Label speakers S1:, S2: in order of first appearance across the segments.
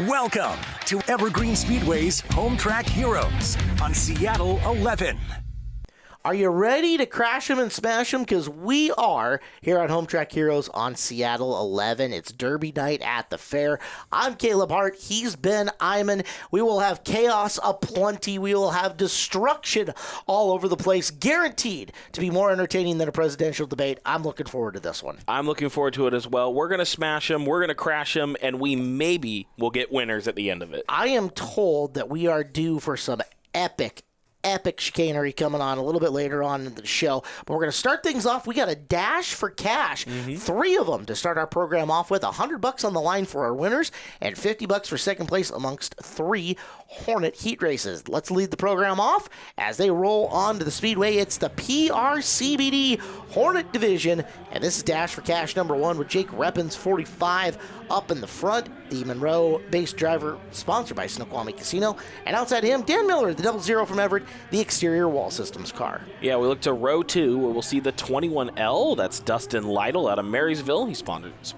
S1: Welcome to Evergreen Speedway's Home Track Heroes on Seattle 11.
S2: Are you ready to crash them and smash them? Because we are here on Home Track Heroes on Seattle 11. It's Derby night at the fair. I'm Caleb Hart. He's Ben Iman. We will have chaos aplenty. We will have destruction all over the place, guaranteed to be more entertaining than a presidential debate. I'm looking forward to this one.
S3: I'm looking forward to it as well. We're going to smash them. We're going to crash them, and we maybe will get winners at the end of it.
S2: I am told that we are due for some epic chicanery coming on a little bit later on in the show. But we're going to start things off. We got a dash for cash. 3 of them to start our program off with. $100 on the line for our winners and $50 for second place amongst 3 Hornet heat races. Let's lead the program off as they roll on to the speedway. It's the PRCBD Hornet division, and this is dash for cash number 1 with Jake Reppins 45 up in the front. The Monroe-based driver, sponsored by Snoqualmie Casino. And outside him, Dan Miller, the 00 from Everett, the exterior wall systems car.
S3: Yeah, we look to row 2, where we'll see the 21L. That's Dustin Lytle out of Marysville. He's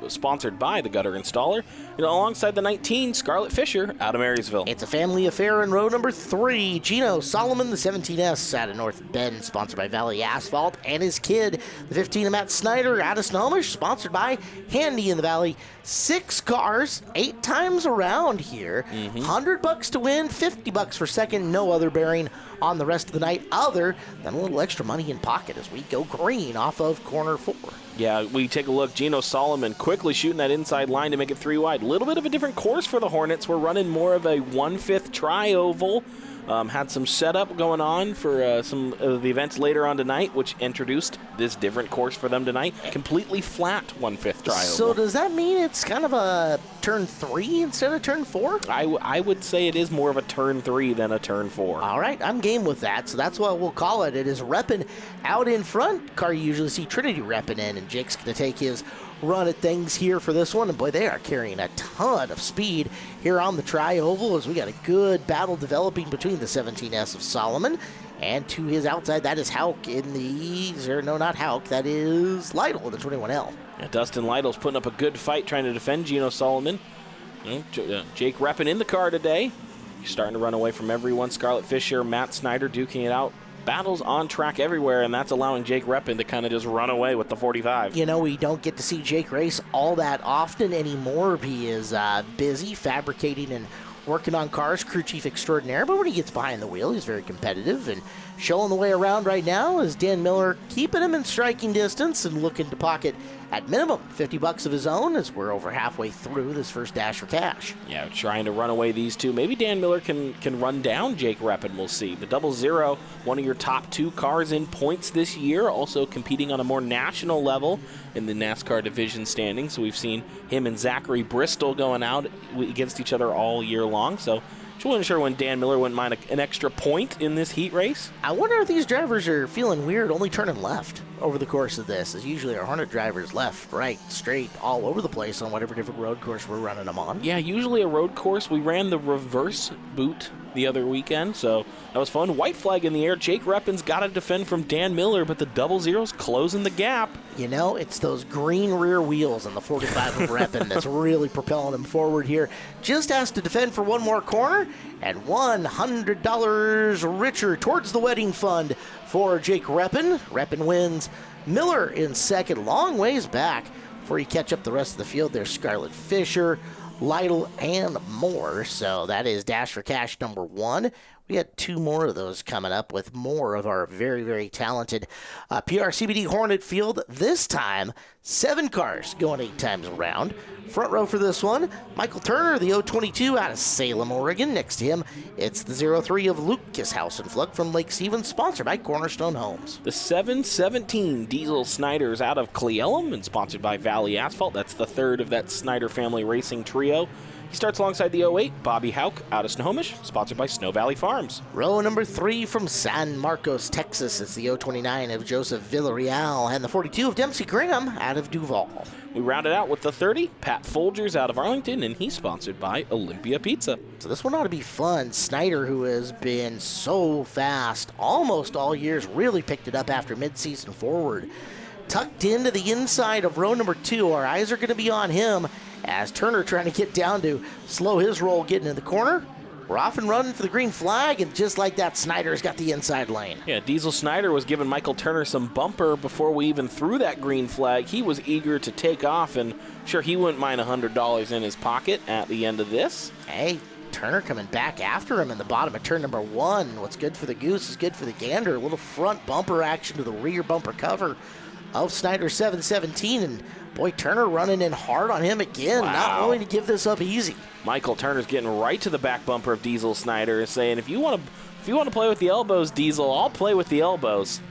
S3: sponsored by the Gutter Installer. Alongside the 19, Scarlett Fisher out of Marysville.
S2: It's a family affair in row number 3. Gino Solomon, the 17S out of North Bend, sponsored by Valley Asphalt. And his kid, the 15 of Matt Snyder out of Snohomish, sponsored by Handy in the Valley. 6 cars, 8 times around here. $100 to win, $50 for second. No other bearing on the rest of the night other than a little extra money in pocket as we go green off of corner 4.
S3: Yeah, we take a look. Gino Solomon quickly shooting that inside line to make it 3 wide. A little bit of a different course for the Hornets. We're running more of a 1/5 tri-oval. Had some setup going on for some of the events later on tonight, which introduced this different course for them tonight. Completely flat 1/5 tri-oval.
S2: So does that mean it's kind of a turn 3 instead of turn 4?
S3: I would say it is more of a turn 3 than a turn 4.
S2: All right, I'm game with that, so that's what we'll call it. It is Reppin out in front. Car you usually see Trinity Reppin in, and Jake's going to take his run at things here for this one. And boy, they are carrying a ton of speed here on the tri-oval as we got a good battle developing between the 17S of Solomon and to his outside. That is Hauk in the, no, not Hauk, that is Lytle in the 21L.
S3: Yeah, Dustin Lytle's putting up a good fight trying to defend Gino Solomon. Jake Reppin in the car today. He's starting to run away from everyone. Scarlett Fisher, Matt Snyder duking it out. Battles on track everywhere, and that's allowing Jake Reppin to kind of just run away with the 45.
S2: You know, we don't get to see Jake race all that often anymore. He is busy fabricating and working on cars, crew chief extraordinaire, but when he gets behind the wheel, he's very competitive and showing the way around right now is Dan Miller keeping him in striking distance and looking to pocket at minimum $50 of his own as we're over halfway through this first dash for cash.
S3: Yeah, trying to run away these two. Maybe Dan Miller can run down Jake Reppin, we'll see. The 00, one of your top 2 cars in points this year, also competing on a more national level in the NASCAR division standings. So we've seen him and Zachary Bristol going out against each other all year long. So just wasn't sure when Dan Miller wouldn't mind an extra point in this heat race.
S2: I wonder if these drivers are feeling weird only turning left over the course of this, as usually our Hornet drivers left, right, straight, all over the place on whatever different road course we're running them on.
S3: Yeah, usually a road course. We ran the reverse boot the other weekend, so that was fun. White flag in the air. Jake Reppin's got to defend from Dan Miller, but the 00's closing the gap.
S2: You know, it's those green rear wheels on the 45 of Reppin that's really propelling him forward here. Just has to defend for one more corner, and $100 richer towards the wedding fund for Jake Reppin. Reppin wins. Miller in second, long ways back before you catch up the rest of the field. There's Scarlett Fisher, Lytle, and more. So that is dash for cash number 1. We had 2 more of those coming up with more of our very, very talented PRCBD Hornet field. This time, 7 cars going 8 times around. Front row for this one, Michael Turner, the 022 out of Salem, Oregon. Next to him, it's the 03 of Lucas Hausenfluck from Lake Stevens, sponsored by Cornerstone Homes.
S3: The 717 Diesel Snyders out of Cle Elum and sponsored by Valley Asphalt. That's the 3rd of that Snyder family racing trio. He starts alongside the 08, Bobby Hauk out of Snohomish, sponsored by Snow Valley Farms.
S2: Row number 3 from San Marcos, Texas. It's the 029 of Joseph Villarreal and the 42 of Dempsey Graham out of Duval.
S3: We round it out with the 30, Pat Folgers out of Arlington, and he's sponsored by Olympia Pizza.
S2: So this one ought to be fun. Snyder, who has been so fast almost all years, really picked it up after midseason forward. Tucked into the inside of row number 2. Our eyes are going to be on him as Turner trying to get down to slow his roll getting in the corner. We're off and running for the green flag, and just like that, Snyder's got the inside lane.
S3: Yeah, Diesel Snyder was giving Michael Turner some bumper before we even threw that green flag. He was eager to take off, and sure, he wouldn't mind $100 in his pocket at the end of this.
S2: Hey, Turner coming back after him in the bottom of turn number 1. What's good for the goose is good for the gander. A little front bumper action to the rear bumper cover of Snyder 717, and boy, Turner running in hard on him again, not willing to give this up easy.
S3: Michael Turner's getting right to the back bumper of Diesel Snyder, saying, if you want to play with the elbows, Diesel, I'll play with the elbows.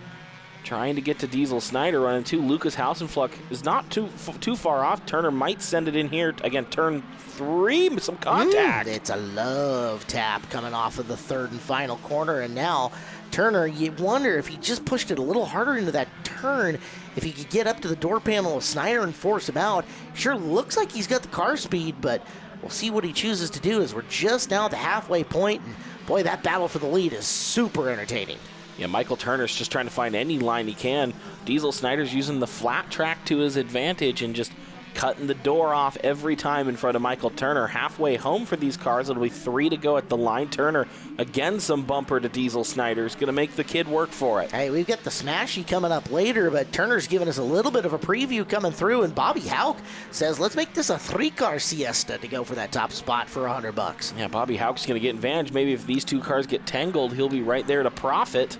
S3: Trying to get to Diesel Snyder, running to Lucas Hausenfluck is not too far off. Turner might send it in here. Again, turn 3, some contact.
S2: It's a love tap coming off of the third and final corner, and now Turner, you wonder if he just pushed it a little harder into that turn, if he could get up to the door panel of Snyder and force him out. Sure looks like he's got the car speed, but we'll see what he chooses to do as we're just now at the halfway point, and boy, that battle for the lead is super entertaining.
S3: Yeah, Michael Turner's just trying to find any line he can. Diesel Snyder's using the flat track to his advantage and just cutting the door off every time in front of Michael Turner. Halfway home for these cars. It'll be 3 to go at the line. Turner, again, some bumper to Diesel Snyder's going to make the kid work for it.
S2: Hey, we've got the Smashy coming up later, but Turner's giving us a little bit of a preview coming through, and Bobby Houck says, let's make this a 3-car siesta to go for that top spot for $100.
S3: Yeah, Bobby Houck's going to get advantage. Maybe if these two cars get tangled, he'll be right there to profit.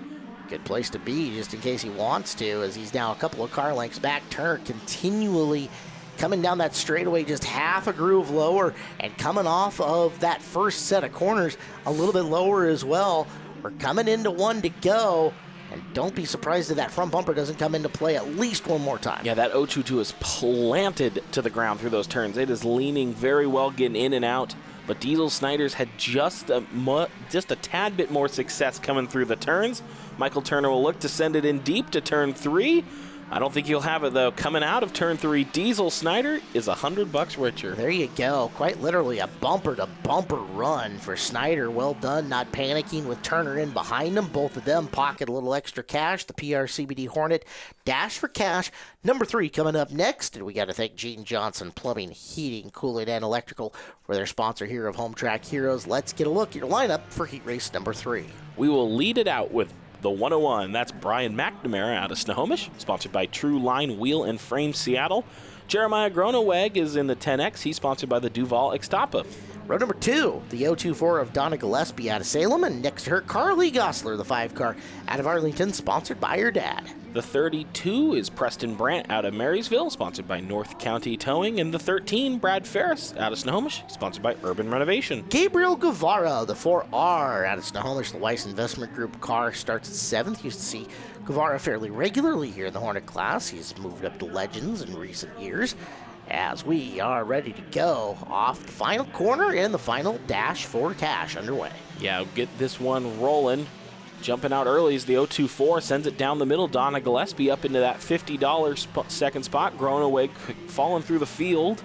S2: Good place to be, just in case he wants to, as he's now a couple of car lengths back. Turner continually coming down that straightaway just half a groove lower, and coming off of that first set of corners a little bit lower as well. We're coming into 1 to go, and don't be surprised if that front bumper doesn't come into play at least one more time.
S3: Yeah, that 022 is planted to the ground through those turns. It is leaning very well, getting in and out. But Diesel Snyder's had just a tad bit more success coming through the turns. Michael Turner will look to send it in deep to turn 3. I don't think he'll have it, though. Coming out of turn 3, Diesel Snyder is $100 richer.
S2: There you go. Quite literally a bumper-to-bumper run for Snyder. Well done, not panicking with Turner in behind him. Both of them pocket a little extra cash. The PRCBD Hornet dash for cash. Number 3 coming up next. And we got to thank Gene Johnson Plumbing, Heating, Cooling, and Electrical for their sponsor here of Home Track Heroes. Let's get a look at your lineup for heat race number 3.
S3: We will lead it out with the 101. That's Brian McNamara out of Snohomish, sponsored by True Line Wheel and Frame Seattle. Jeremiah Groneweg is in the 10X. He's sponsored by the Duval Extapa.
S2: Row number 2, the 024 of Donna Gillespie out of Salem, and next to her, Carly Gosler, the 5-car out of Arlington, sponsored by her dad.
S3: The 32 is Preston Brandt out of Marysville, sponsored by North County Towing. And the 13, Brad Ferris out of Snohomish, sponsored by Urban Renovation.
S2: Gabriel Guevara, the 4R out of Snohomish, the Weiss Investment Group car, starts at 7th. Used to see Guevara fairly regularly here in the Hornet class. He's moved up to Legends in recent years. As we are ready to go off the final corner and the final dash for cash underway.
S3: Yeah, get this one rolling. Jumping out early is the 024, sends it down the middle. Donna Gillespie up into that $50 second spot. Groneweg falling through the field.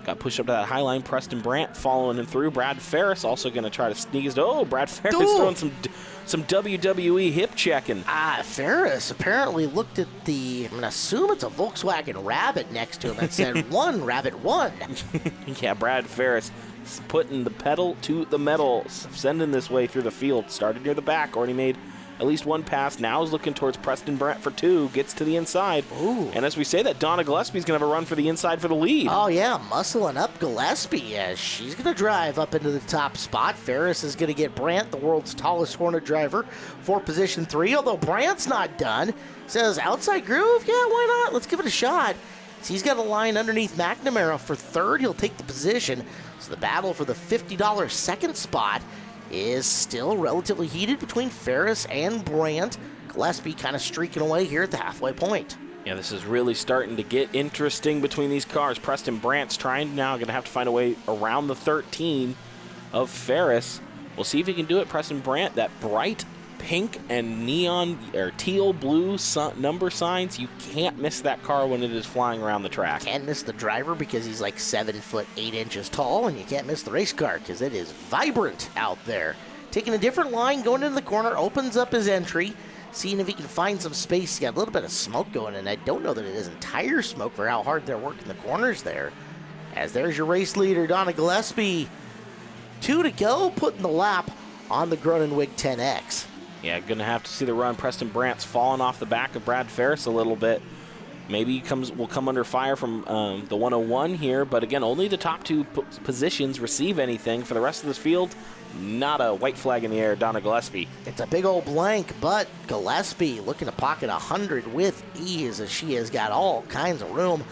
S3: Got pushed up to that high line. Preston Brandt following him through. Brad Ferris also going to try to sneak his... Oh, Brad Ferris throwing some WWE hip checking.
S2: Ferris apparently looked at the... I'm going to assume it's a Volkswagen Rabbit next to him and said, 1, Rabbit 1.
S3: Yeah, Brad Ferris putting the pedal to the metal, sending this way through the field. Started near the back, already made at least one pass. Now is looking towards Preston Brandt for 2, gets to the inside.
S2: Ooh.
S3: And as we say that, Donna Gillespie's going to have a run for the inside for the lead.
S2: Oh, yeah, muscling up Gillespie as she's going to drive up into the top spot. Ferris is going to get Brandt, the world's tallest Hornet driver, for position 3, although Brandt's not done. Says, outside groove? Yeah, why not? Let's give it a shot. So he's got a line underneath McNamara for 3rd. He'll take the position. So the battle for the $50 second spot is still relatively heated between Ferris and Brandt. Gillespie kind of streaking away here at the halfway point.
S3: Yeah, this is really starting to get interesting between these cars. Preston Brandt's trying now, going to have to find a way around the 13 of Ferris. We'll see if he can do it. Preston Brandt, that bright pink and neon or teal blue number signs, you can't miss that car when it is flying around the track.
S2: Can't miss the driver because he's like 7 foot 8 inches tall, and you can't miss the race car because it is vibrant out there. Taking a different line, going into the corner, opens up his entry, seeing if he can find some space. He's got a little bit of smoke going, and I don't know that it isn't tire smoke for how hard they're working the corners there. as there's your race leader, Donna Gillespie. 2 to go, putting the lap on the Gronenwig 10X.
S3: Yeah, going to have to see the run. Preston Brandt's falling off the back of Brad Ferris a little bit. Maybe will come under fire from the 101 here, but again, only the top 2 positions receive anything. For the rest of this field, not a white flag in the air. Donna Gillespie.
S2: It's a big old blank, but Gillespie looking to pocket 100 with ease, as she has got all kinds of room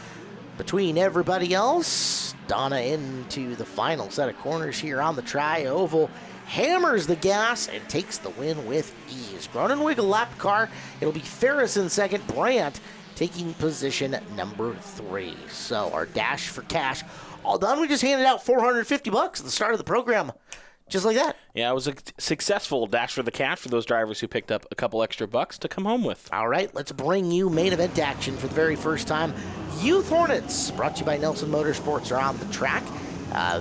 S2: between everybody else. Donna into the final set of corners here on the tri-oval. Hammers the gas and takes the win with ease. Gronenwig a lap car. It'll be Ferris in second. Brandt taking position number 3. So our dash for cash all done. We just handed out $450 at the start of the program. Just like that.
S3: Yeah, it was a successful dash for the cash for those drivers who picked up a couple extra bucks to come home with.
S2: All right, let's bring you main event action for the very first time. Youth Hornets, brought to you by Nelson Motorsports, are on the track.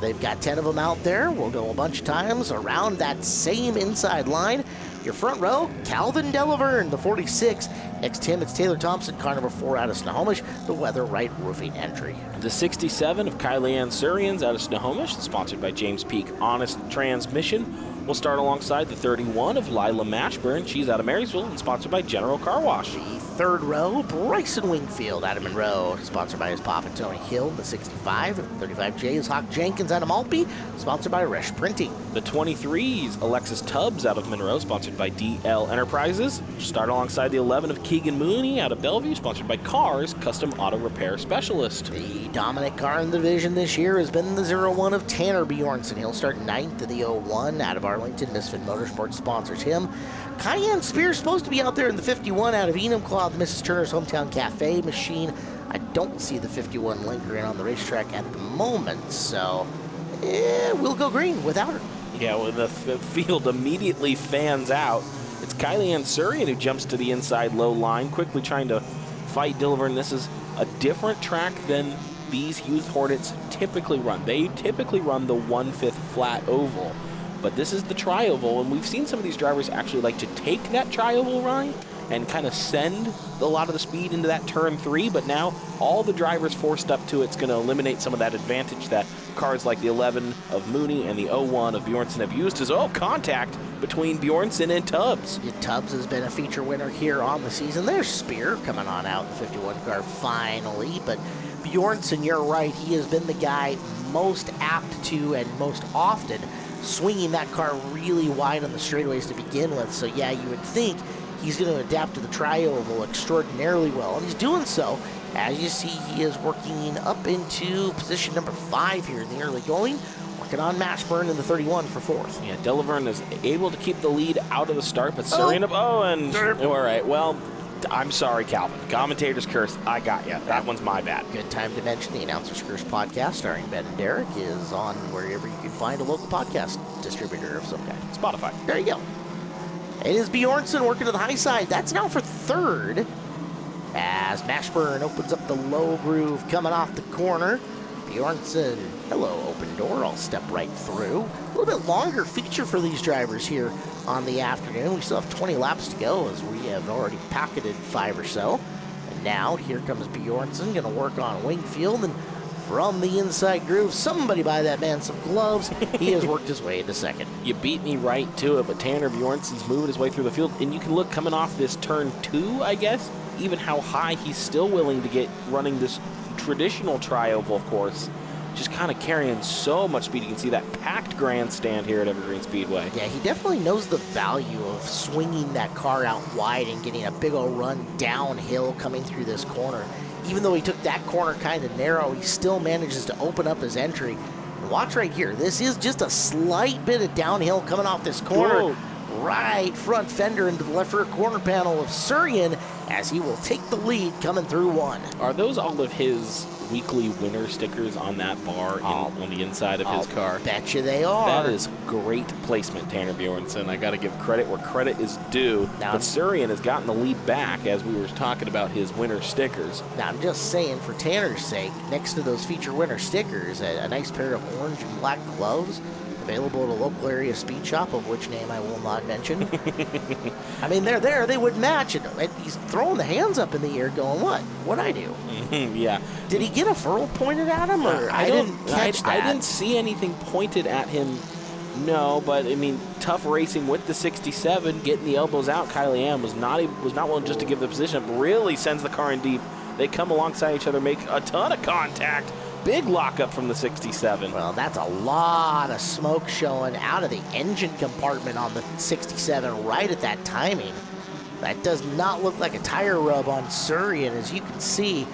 S2: They've got 10 of them out there. We'll go a bunch of times around that same inside line. Your front row, Calvin Delaverne, the 46. Next to him, it's Taylor Thompson, car number 4 out of Snohomish, the Weather Right Roofing entry.
S3: The 67 of Kylie Ann Surians out of Snohomish, sponsored by James Peak Honest Transmission. We'll start alongside the 31 of Lila Mashburn. She's out of Marysville and sponsored by General Car Wash.
S2: The third row, Bryson Wingfield out of Monroe, sponsored by his papa Tony Hill. The 65, 35J is Hawk Jenkins out of Maltby, sponsored by Resch Printing.
S3: The 23s, Alexis Tubbs out of Monroe, sponsored by DL Enterprises. Start alongside the 11 of Keegan Mooney out of Bellevue, sponsored by Cars Custom Auto Repair Specialist.
S2: The dominant car in the division this year has been the 01 of Tanner Bjornson. He'll start 9th of the 01 out of Arlington. Misfit Motorsports sponsors him. Cayenne Spears supposed to be out there in the 51 out of Enumclaw, the Mrs. Turner's Hometown Cafe machine. I don't see the 51 lingering on the racetrack at the moment, so we'll go green without her.
S3: Yeah, well, the field immediately fans out. It's Kylie Ann Surian who jumps to the inside low line, quickly trying to fight Delaverne. This is a different track than these Youth Hornets typically run. They typically run the 1/5 flat oval, but this is the tri-oval, and we've seen some of these drivers actually like to take that tri-oval run and kind of send a lot of the speed into that turn 3, but now all the drivers forced up to it's going to eliminate some of that advantage that cars like the 11 of Mooney and the 01 of Bjornson have used as contact between Bjornson and Tubbs.
S2: Yeah, Tubbs has been a feature winner here on the season. There's Spear coming on out in the 51 car finally, but Bjornson, you're right, he has been the guy most apt to and most often swinging that car really wide on the straightaways to begin with. So yeah, you would think he's going to adapt to the tri-oval extraordinarily well, and he's doing so. As you see, he is working up into position number 5 here in the early going, working on Mashburn in the 31 for 4th.
S3: Yeah, Delaverne is able to keep the lead out of the start, but Surian all right, well, I'm sorry, Calvin. Commentator's curse, I got you. That one's my bad.
S2: Good time to mention the Announcer's Curse podcast starring Ben and Derek is on wherever you can find a local podcast distributor of some kind.
S3: Spotify.
S2: There you go. It is Bjornson working to the high side. That's now for 3rd. As Mashburn opens up the low groove coming off the corner. Bjornson, hello, open door. I'll step right through. A little bit longer feature for these drivers here on the afternoon. We still have 20 laps to go as we have already pocketed 5 or so. And now here comes Bjornson, going to work on Wingfield, and from the inside groove, somebody buy that man some gloves. He has worked his way into 2nd.
S3: You beat me right to it, but Tanner Bjornson's moving his way through the field, and you can look coming off this turn 2, I guess, even how high he's still willing to get running this traditional tri-oval course, just kind of carrying so much speed. You can see that packed grandstand here at Evergreen Speedway.
S2: Yeah, he definitely knows the value of swinging that car out wide and getting a big old run downhill coming through this corner. Even though he took that corner kind of narrow, he still manages to open up his entry. And watch right here. This is just a slight bit of downhill coming off this corner.
S3: Whoa.
S2: Right front fender into the left rear corner panel of Surian as he will take the lead coming through 1.
S3: Are those all of his weekly winner stickers on that bar on the inside of his car?
S2: Bet you they are.
S3: That is great placement, Tanner Bjornson. I got to give credit where credit is due.
S2: Now,
S3: but Surian has gotten the lead back as we were talking about his winner stickers.
S2: Now, I'm just saying, for Tanner's sake, next to those feature winner stickers, a nice pair of orange and black gloves Available at a local area speed shop, of which name I will not mention. I mean, they're there. They would match it. He's throwing the hands up in the air going, what? What'd I do?
S3: Yeah.
S2: Did he get a furl pointed at him? Or I didn't catch that.
S3: I didn't see anything pointed at him. No, but I mean, tough racing with the 67, getting the elbows out. Kylie Ann was not willing just to give the position up. Really sends the car in deep. They come alongside each other, make a ton of contact. Big lockup from the 67.
S2: Well, that's a lot of smoke showing out of the engine compartment on the 67 right at that timing. That does not look like a tire rub on Surrey, and as you can see,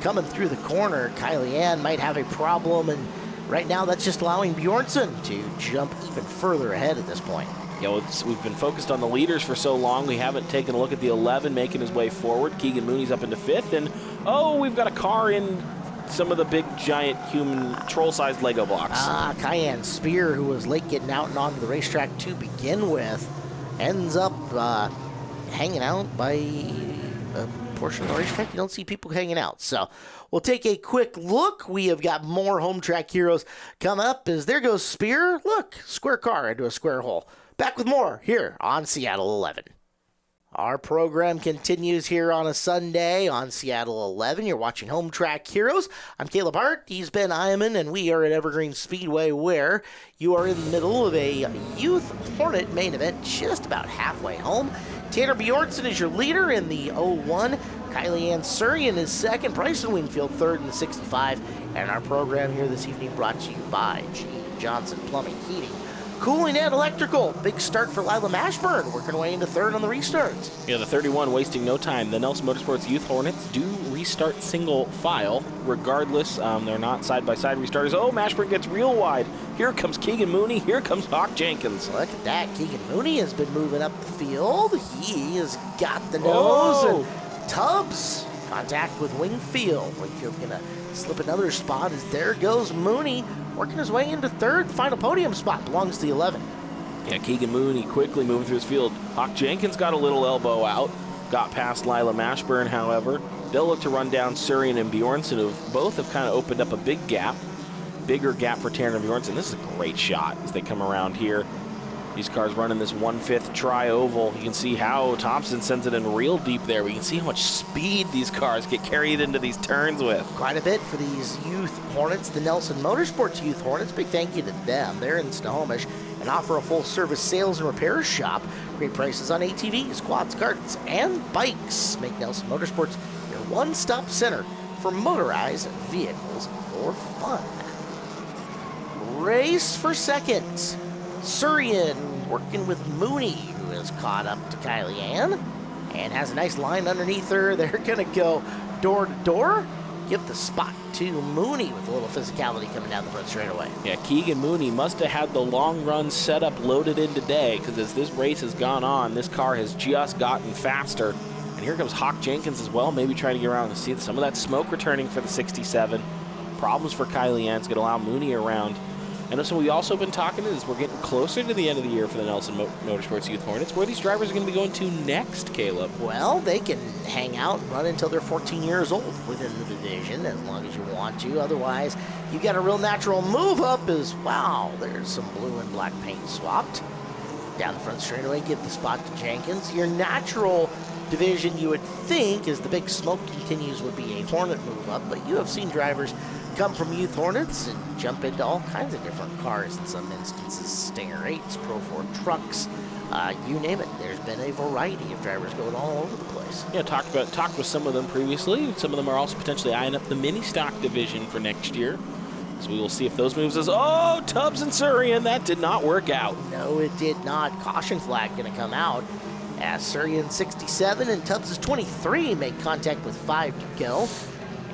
S2: coming through the corner, Kylie Ann might have a problem, and right now that's just allowing Bjornsson to jump even further ahead at this point.
S3: Yeah, we've been focused on the leaders for so long, we haven't taken a look at the 11 making his way forward. Keegan Mooney's up into 5th, and we've got a car in some of the big, giant, human, troll-sized Lego blocks.
S2: Cayenne Spear, who was late getting out and onto the racetrack to begin with, ends up hanging out by a portion of the racetrack. You don't see people hanging out. So we'll take a quick look. We have got more home track heroes coming up as there goes Spear. Look, square car into a square hole. Back with more here on Seattle 11. Our program continues here on a Sunday on Seattle 11. You're watching Home Track Heroes. I'm Caleb Hart. He's Ben Iman, and we are at Evergreen Speedway, where you are in the middle of a Youth Hornet main event, just about halfway home. Tanner Bjornsson is your leader in the 01. Kylie Ann Surrey is second. Bryson Wingfield third in the 65. And our program here this evening brought to you by G. Johnson Plumbing, Heating, Cooling, and Electrical. Big start for Lila Mashburn, working her way into third on the restarts.
S3: Yeah, the 31 wasting no time. The Nelson Motorsports Youth Hornets do restart single file. Regardless, they're not side-by-side restarters. Oh, Mashburn gets real wide. Here comes Keegan Mooney. Here comes Hawk Jenkins.
S2: Look at that. Keegan Mooney has been moving up the field. He has got the nose. And Tubbs, contact with Wingfield. Wingfield's going to slip another spot as there goes Mooney, working his way into third. The final podium spot belongs to the 11.
S3: Yeah, Keegan Mooney quickly moving through his field. Hawk Jenkins got a little elbow out. Got past Lila Mashburn, however. They'll look to run down Surrey and Bjornsson, who both have kind of opened up a big gap. Bigger gap for Tanner Bjornsson. This is a great shot as they come around here. These cars running this 1/5 tri-oval. You can see how Thompson sends it in real deep there. We can see how much speed these cars get carried into these turns with.
S2: Quite a bit for these Youth Hornets, the Nelson Motorsports Youth Hornets. Big thank you to them. They're in Snohomish and offer a full-service sales and repair shop. Great prices on ATVs, quads, karts, and bikes. Make Nelson Motorsports your one-stop center for motorized vehicles for fun. Race for second. Surrian working with Mooney, who has caught up to Kylie Ann and has a nice line underneath her. They're going to go door to door. Give the spot to Mooney with a little physicality coming down the front straightaway.
S3: Yeah, Keegan Mooney must have had the long run setup loaded in today, because as this race has gone on, this car has just gotten faster. And here comes Hawk Jenkins as well, maybe trying to get around and see some of that smoke returning for the 67. Problems for Kylie Ann. It's going to allow Mooney around. And so we also been talking is we're getting closer to the end of the year for the Nelson Motorsports Youth Hornets. Where these drivers are going to be going to next, Caleb?
S2: Well, they can hang out and run until they're 14 years old within the division, as long as you want to. Otherwise, you got a real natural move up as, wow, there's some blue and black paint swapped. Down the front straightaway, give the spot to Jenkins. Your natural division, you would think, as the big smoke continues, would be a Hornet move up, but you have seen drivers come from Youth Hornets and jump into all kinds of different cars in some instances. Stinger 8s, Pro 4 trucks, you name it. There's been a variety of drivers going all over the place.
S3: Yeah, talked with some of them previously. Some of them are also potentially eyeing up the mini stock division for next year. So we will see if those moves Tubbs and Surrey, and that did not work out.
S2: No, it did not. Caution flag going to come out as Surrey in 67 and Tubbs is 23 make contact with 5 to go.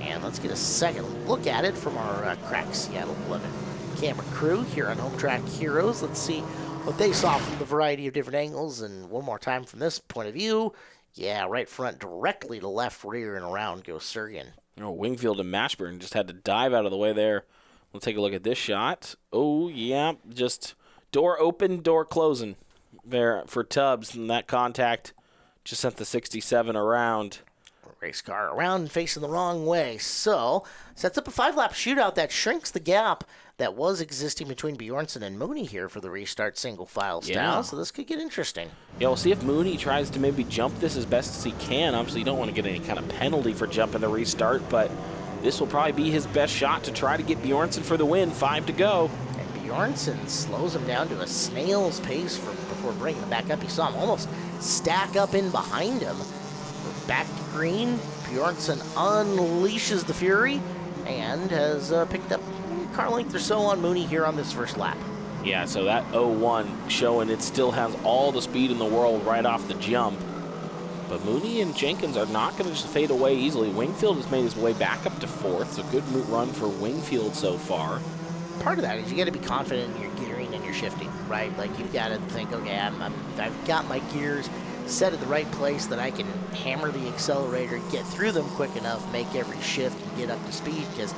S2: And let's get a second look at it from our crack Seattle 11 camera crew here on Home Track Heroes. Let's see what they saw from the variety of different angles. And one more time from this point of view. Yeah, right front directly to left rear and around goes Surrey.
S3: Wingfield and Mashburn just had to dive out of the way there. We'll take a look at this shot. Oh, yeah, just door open, door closing there for Tubbs. And that contact just sent the 67 around.
S2: Race car around and facing the wrong way. So, sets up a 5-lap shootout that shrinks the gap that was existing between Bjornsson and Mooney here for the restart single file style,
S3: Yeah.
S2: so this could get interesting.
S3: Yeah, we'll see if Mooney tries to maybe jump this as best as he can. Obviously, you don't want to get any kind of penalty for jumping the restart, but this will probably be his best shot to try to get Bjornsson for the win. 5 to go.
S2: And Bjornsson slows him down to a snail's pace before bringing him back up. You saw him almost stack up in behind him. We're back to green. Bjornsson unleashes the fury and has picked up a car length or so on Mooney here on this first lap.
S3: Yeah, so that 0-1 showing it still has all the speed in the world right off the jump. But Mooney and Jenkins are not going to just fade away easily. Wingfield has made his way back up to 4th, so good run for Wingfield so far.
S2: Part of that is you got to be confident in your gearing and your shifting, right? Like you've got to think, okay, I've got my gears set at the right place that I can hammer the accelerator, get through them quick enough, make every shift, and get up to speed. Because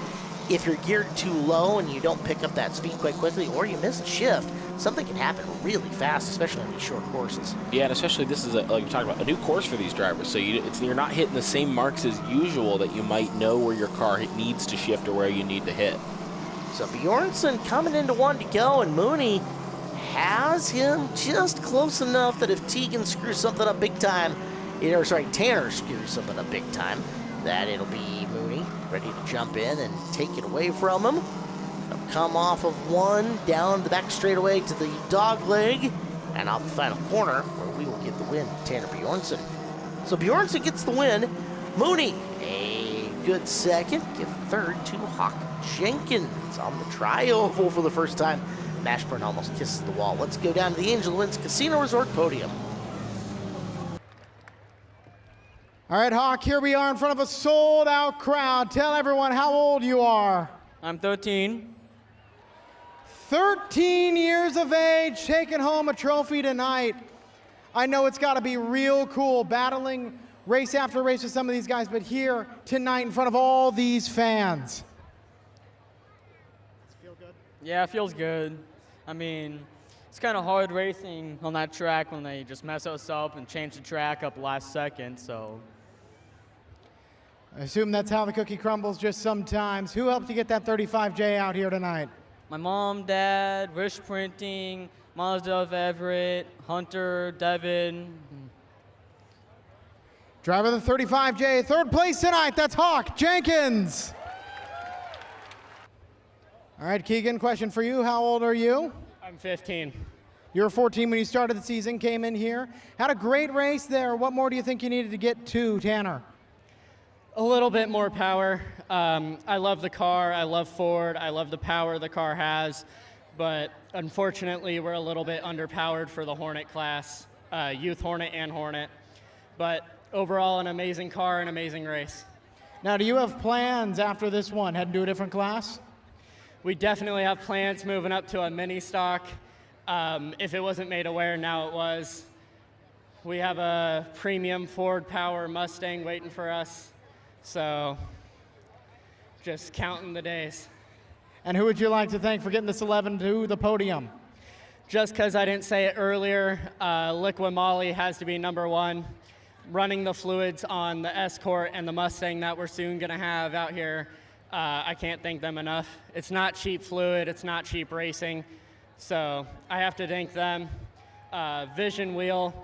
S2: if you're geared too low and you don't pick up that speed quite quickly, or you miss a shift, something can happen really fast, especially on these short courses.
S3: Yeah, and especially this is, like you're talking about, a new course for these drivers. So you're not hitting the same marks as usual that you might know where your car needs to shift or where you need to hit.
S2: So Bjornsson coming into 1 to go, and Mooney has him just close enough that if Tegan screws something up big time, Tanner screws something up big time, that it'll be Mooney ready to jump in and take it away from him. They'll come off of 1 down the back straightaway to the dog leg and off the final corner where we will get the win, Tanner Bjornsson. So Bjornsson gets the win. Mooney, a good second. Give third to Hawk Jenkins on the tri-oval for the first time. Mashburn almost kisses the wall. Let's go down to the Angel Winds Casino Resort podium.
S4: All right, Hawk, here we are in front of a sold-out crowd. Tell everyone how old you are.
S5: I'm 13.
S4: 13 years of age, taking home a trophy tonight. I know it's got to be real cool battling race after race with some of these guys, but here tonight in front of all these fans. Does it feel good?
S5: Yeah, it feels good. I mean, it's kind of hard racing on that track when they just mess us up and change the track up last second, so.
S4: I assume that's how the cookie crumbles just sometimes. Who helped you get that 35J out here tonight?
S5: My mom, dad, Wish Printing, Mazda of Everett, Hunter, Devin.
S4: Driver of the 35J, third place tonight, that's Hawk Jenkins. All right, Keegan, question for you. How old are you?
S5: I'm 15.
S4: You were 14 when you started the season, came in here. Had a great race there. What more do you think you needed to get to, Tanner?
S5: A little bit more power. I love the car. I love Ford. I love the power the car has. But unfortunately, we're a little bit underpowered for the Hornet class, Youth Hornet and Hornet. But overall, an amazing car, an amazing race.
S4: Now, do you have plans after this one? Head to a different class?
S5: We definitely have plans moving up to a mini stock. If it wasn't made aware, now it was. We have a premium Ford Power Mustang waiting for us. So just counting the days.
S4: And who would you like to thank for getting this 11 to the podium?
S5: Just because I didn't say it earlier, Liqui Moly has to be number 1. Running the fluids on the Escort and the Mustang that we're soon going to have out here, I can't thank them enough. It's not cheap fluid, it's not cheap racing, so I have to thank them. Vision Wheel,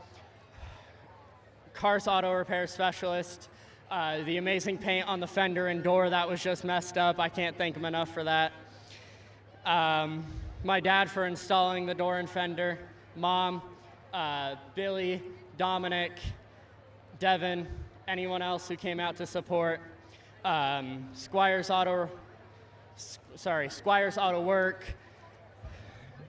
S5: Cars Auto Repair Specialist, the amazing paint on the fender and door that was just messed up. I can't thank them enough for that. My dad for installing the door and fender. Mom, Billy, Dominic, Devin, anyone else who came out to support. Squires Auto Work.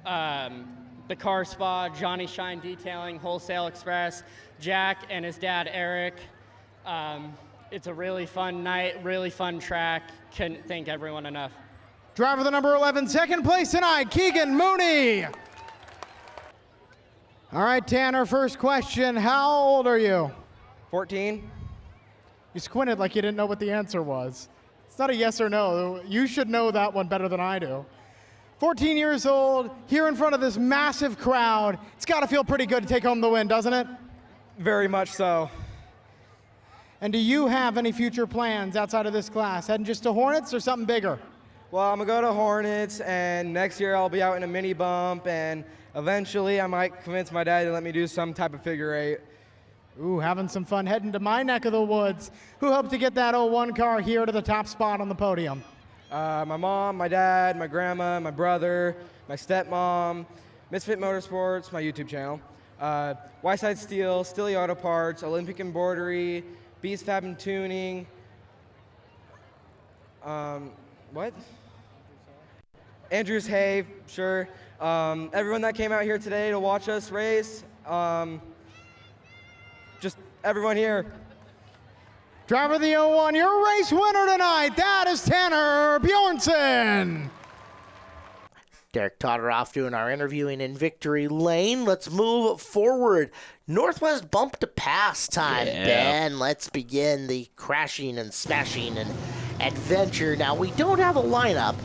S5: The Car Spa, Johnny Shine Detailing, Wholesale Express, Jack and his dad Eric. It's a really fun night, really fun track. Couldn't thank everyone enough.
S4: Driver the number 11, second place tonight, Keegan Mooney. All right, Tanner, first question. How old are you?
S6: 14.
S4: You squinted like you didn't know what the answer was. It's not a yes or no. You should know that one better than I do. 14 years old, here in front of this massive crowd. It's got to feel pretty good to take home the win, doesn't it?
S6: Very much so.
S4: And do you have any future plans outside of this class? Heading just to Hornets or something bigger?
S6: Well, I'm going to go to Hornets, and next year I'll be out in a mini bump, and eventually I might convince my dad to let me do some type of figure eight.
S4: Ooh, having some fun heading to my neck of the woods. Who hoped to get that 01 car here to the top spot on the podium?
S6: My mom, my dad, my grandma, my brother, my stepmom, Misfit Motorsports, my YouTube channel, Wyside Steel, Stilly Auto Parts, Olympic Embroidery, Beast Fab and Tuning, what? Andrews Hay, sure. Everyone that came out here today to watch us race, just everyone here.
S4: Driver of the 01, your race winner tonight, that is Tanner Bjornson.
S2: Derek Todoroff doing our interviewing in Victory Lane. Let's move forward. Northwest bump to pass time, Ben. Let's begin the crashing and smashing and adventure. Now, we don't have a lineup,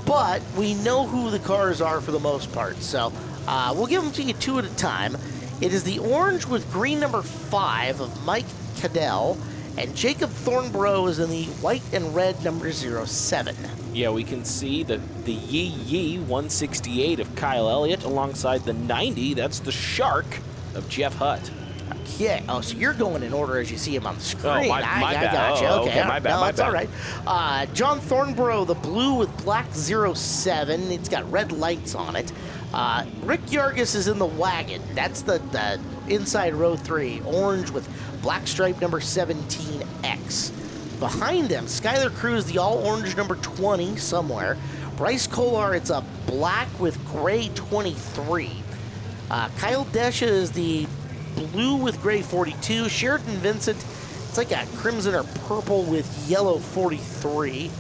S2: but we know who the cars are for the most part. So we'll give them to you two at a time. It is the orange with green number 5 of Mike Cadell, and Jacob Thornborough is in the white and red number 07.
S3: Yeah, we can see the Yee 168 of Kyle Elliott alongside the 90. That's the Shark of Jeff Hutt.
S2: Yeah. Oh, so you're going in order as you see him on the screen.
S3: Oh, my bad.
S2: Gotcha.
S3: Oh,
S2: okay,
S3: my bad.
S2: No, it's all right. John Thornborough, the blue with black 07. It's got red lights on it. Rick Yargis is in the wagon. That's the inside row 3, orange with black stripe number 17X. Behind them, Skylar Cruz, the all-orange number 20 somewhere. Bryce Kolar, it's a black with gray 23. Kyle Desha is the blue with gray 42. Sheridan Vincent, it's like a crimson or purple with yellow 43.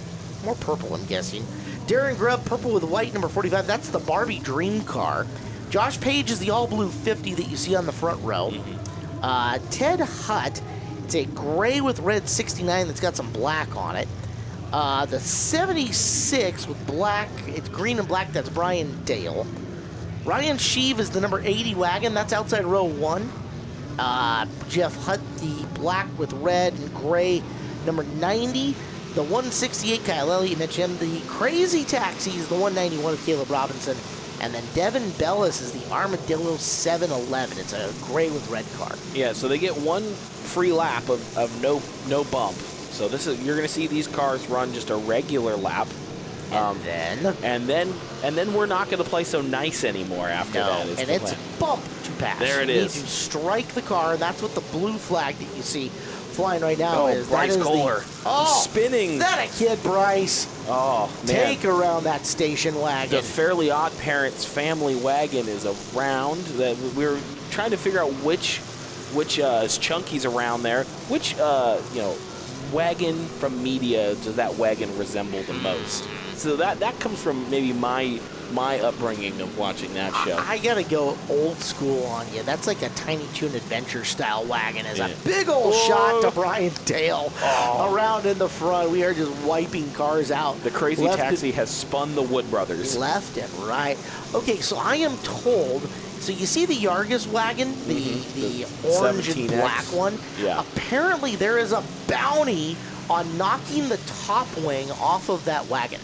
S2: More purple, I'm guessing. Darren Grubb, purple with white, number 45. That's the Barbie Dream car. Josh Page is the all-blue 50 that you see on the front row. Ted Hutt, it's a gray with red 69 that's got some black on it. The 76 with black, it's green and black, that's Brian Dale. Ryan Sheave is the number 80 wagon, that's outside row 1. Jeff Hutt, the black with red and gray, number 90. The 168, Kyle Elliott mentioned him. The Crazy Taxis, the 191 of Caleb Robinson. And then Devin Bellis is the Armadillo 711. It's a gray with red car.
S3: Yeah, so they get one free lap of no bump. So this is, you're going to see these cars run just a regular lap.
S2: And
S3: then we're not going to play so nice anymore after that.
S2: And it's bump to pass.
S3: There it
S2: you
S3: is.
S2: need to strike the car, and that's what the blue flag that you see flying right now is.
S3: Bryce Kolar. Spinning.
S2: That a kid, Bryce.
S3: Oh, man.
S2: Take around that station wagon.
S3: The Fairly Odd Parents family wagon is around. That we're trying to figure out which Chunky's around there. Which wagon from media does that wagon resemble the most? So that comes from maybe my upbringing of watching that show.
S2: I gotta go old school on you. That's like a Tiny Toon Adventure style wagon. Is a big old shot to Brian Dale around in the front. We are just wiping cars out.
S3: The Crazy Taxi has spun the Wood Brothers.
S2: Left and right. Okay, so I am told. So you see the Yargis wagon, the orange 17X. And black one?
S3: Yeah.
S2: Apparently there is a bounty on knocking the top wing off of that wagon.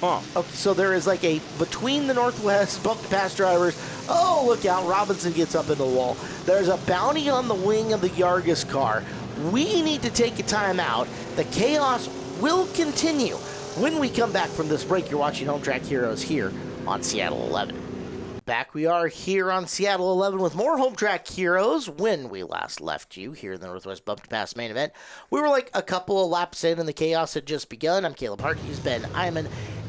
S3: Huh.
S2: Okay, so there is like a, between the Northwest bump to pass drivers, oh, look out, Robinson gets up in the wall. There's a bounty on the wing of the Yargis car. We need to take a time out. The chaos will continue. When we come back from this break, you're watching Home Track Heroes here on Seattle 11. Back we are here on Seattle 11 with more Home Track Heroes. When we last left you here in the Northwest Bump to Pass main event, we were like a couple of laps in and the chaos had just begun. I'm Caleb Hart, he's Ben Iman,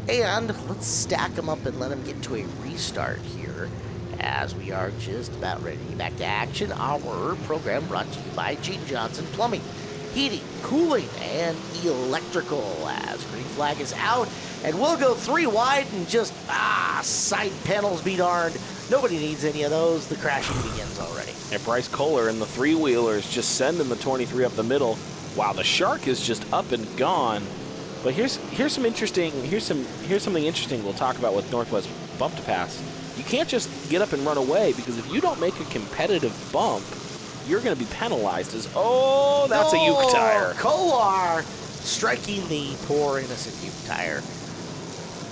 S2: and let's stack them up and let them get to a restart here as we are just about ready to get back to action. Our program brought to you by Gene Johnson Plumbing, Heating, Cooling, and Electrical as green flag is out. And we'll go 3 wide and just, side panels be darned. Nobody needs any of those. The crashing begins already.
S3: And Bryce Kolar and the 3-wheelers just sending the 23 up the middle. Wow, the Shark is just up and gone. But here's something interesting we'll talk about with Northwest Bump to Pass. You can't just get up and run away, because if you don't make a competitive bump, you're going to be penalized as, that's a Uke tire.
S2: Kolar striking the poor innocent Uke tire.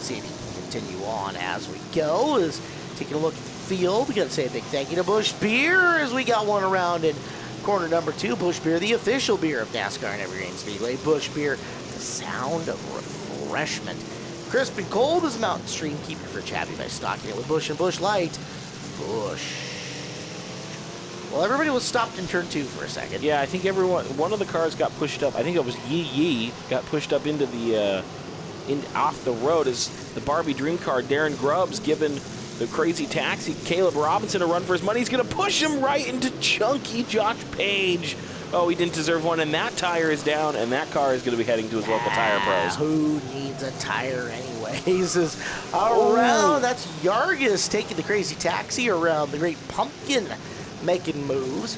S2: See if he can continue on as we go. Is taking a look at the field. We got to say a big thank you to Busch Beer as we got one around in corner number 2. Busch Beer, the official beer of NASCAR and Evergreen Speedway. Busch Beer, the sound of refreshment. Crisp and cold as Mountain Stream. Keep your fridge happy by stocking it with Busch and Busch Light. Busch. Well, everybody was stopped in turn 2 for a second.
S3: Yeah, I think one of the cars got pushed up. I think it was Yee got pushed up into the off the road as the Barbie Dream car. Darren Grubbs giving the Crazy Taxi Caleb Robinson a run for his money. He's going to push him right into chunky Josh Page. Oh, he didn't deserve one, and that tire is down, and that car is going to be heading to his local tire pros.
S2: Who needs a tire anyways? Is around. That's Yargis taking the Crazy Taxi around the Great Pumpkin, making moves.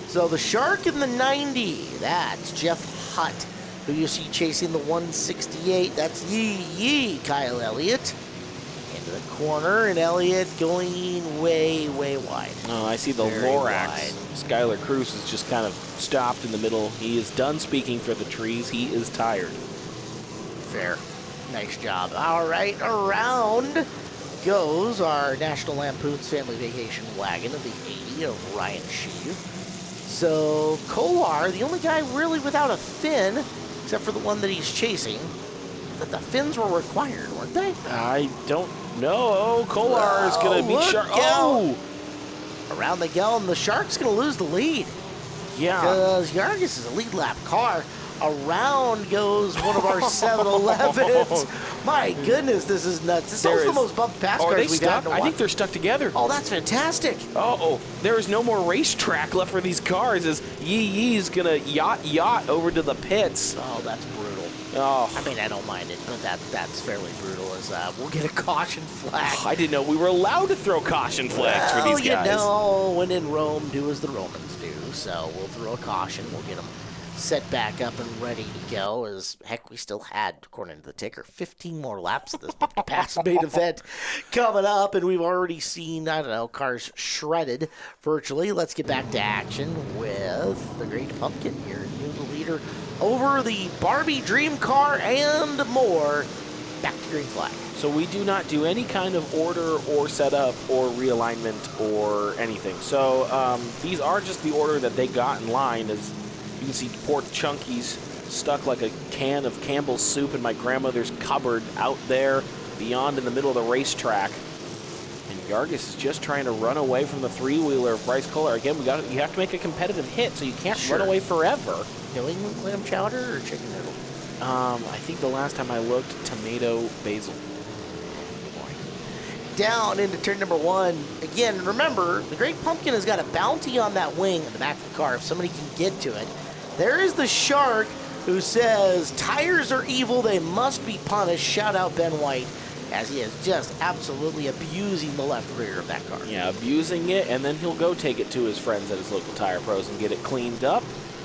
S2: So the Shark in the 90, that's Jeff Hutt, who you see chasing the 168. That's Yee, Kyle Elliott. Into the corner, and Elliott going way, way wide.
S3: Oh, I see the
S2: Very
S3: Lorax.
S2: wide.
S3: Skylar Cruz is just kind of stopped in the middle. He is done speaking for the trees. He is tired.
S2: Fair. Nice job. All right, around goes our National Lampoon's Family Vacation wagon of the 80 of Ryan Sheave. So Kolar, the only guy really without a fin, except for the one that he's chasing, that the fins were required, weren't they?
S3: I don't know. Kolar is going to be
S2: look
S3: sharp.
S2: out.
S3: Oh!
S2: Around they go, and the Shark's going to lose the lead.
S3: Yeah.
S2: Because Yargis is a lead lap car. Around goes one of our 7-Elevens. My goodness, this is nuts. This is the most bumped pass
S3: Are
S2: cars
S3: they
S2: we've
S3: stuck?
S2: had in a
S3: I
S2: while.
S3: think they're stuck together.
S2: Oh, that's fantastic.
S3: Uh-oh. There is no more racetrack left for these cars as Yee's going to yacht over to the pits.
S2: Oh, that's brutal.
S3: Oh.
S2: I mean, I don't mind it, but that's fairly brutal. As we'll get a caution flag.
S3: I didn't know we were allowed to throw caution flags for these guys.
S2: You know, when in Rome, do as the Romans do. So we'll throw a caution. We'll get them set back up and ready to go. As heck, we still had, according to the ticker, 15 more laps of this past main event coming up, and we've already seen, I don't know, cars shredded virtually. Let's get back to action with the Great Pumpkin here, new leader over the Barbie Dream car and more. Back to green flag.
S3: So we do not do any kind of order or setup or realignment or anything. So these are just the order that they got in line. As you can see, poor Chunky's stuck like a can of Campbell's soup in my grandmother's cupboard out there beyond in the middle of the racetrack. And Yargis is just trying to run away from the three-wheeler of Bryce Kolar. Again, you have to make a competitive hit, so you can't run away forever.
S2: New England clam chowder or chicken noodle?
S3: I think the last time I looked, tomato basil.
S2: Down into turn number 1. Again, remember, the Great Pumpkin has got a bounty on that wing in the back of the car if somebody can get to it. There is the Shark who says, tires are evil, they must be punished. Shout out Ben White, as he is just absolutely abusing the left rear of that car.
S3: Yeah, abusing it, and then he'll go take it to his friends at his local tire pros and get it cleaned up.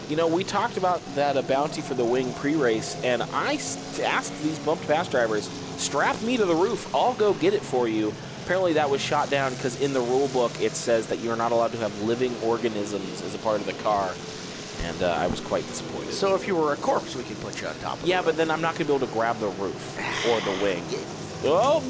S3: You know, we talked about that bounty for the wing pre-race, and I asked these bumped pass drivers, strap me to the roof, I'll go get it for you. Apparently that was shot down because in the rule book it says that you're not allowed to have living organisms as a part of the car, and I was quite disappointed.
S2: So if you were a corpse, we could put you on top of it.
S3: Yeah, but then I'm not going to be able to grab the roof or the wing.
S2: Oh,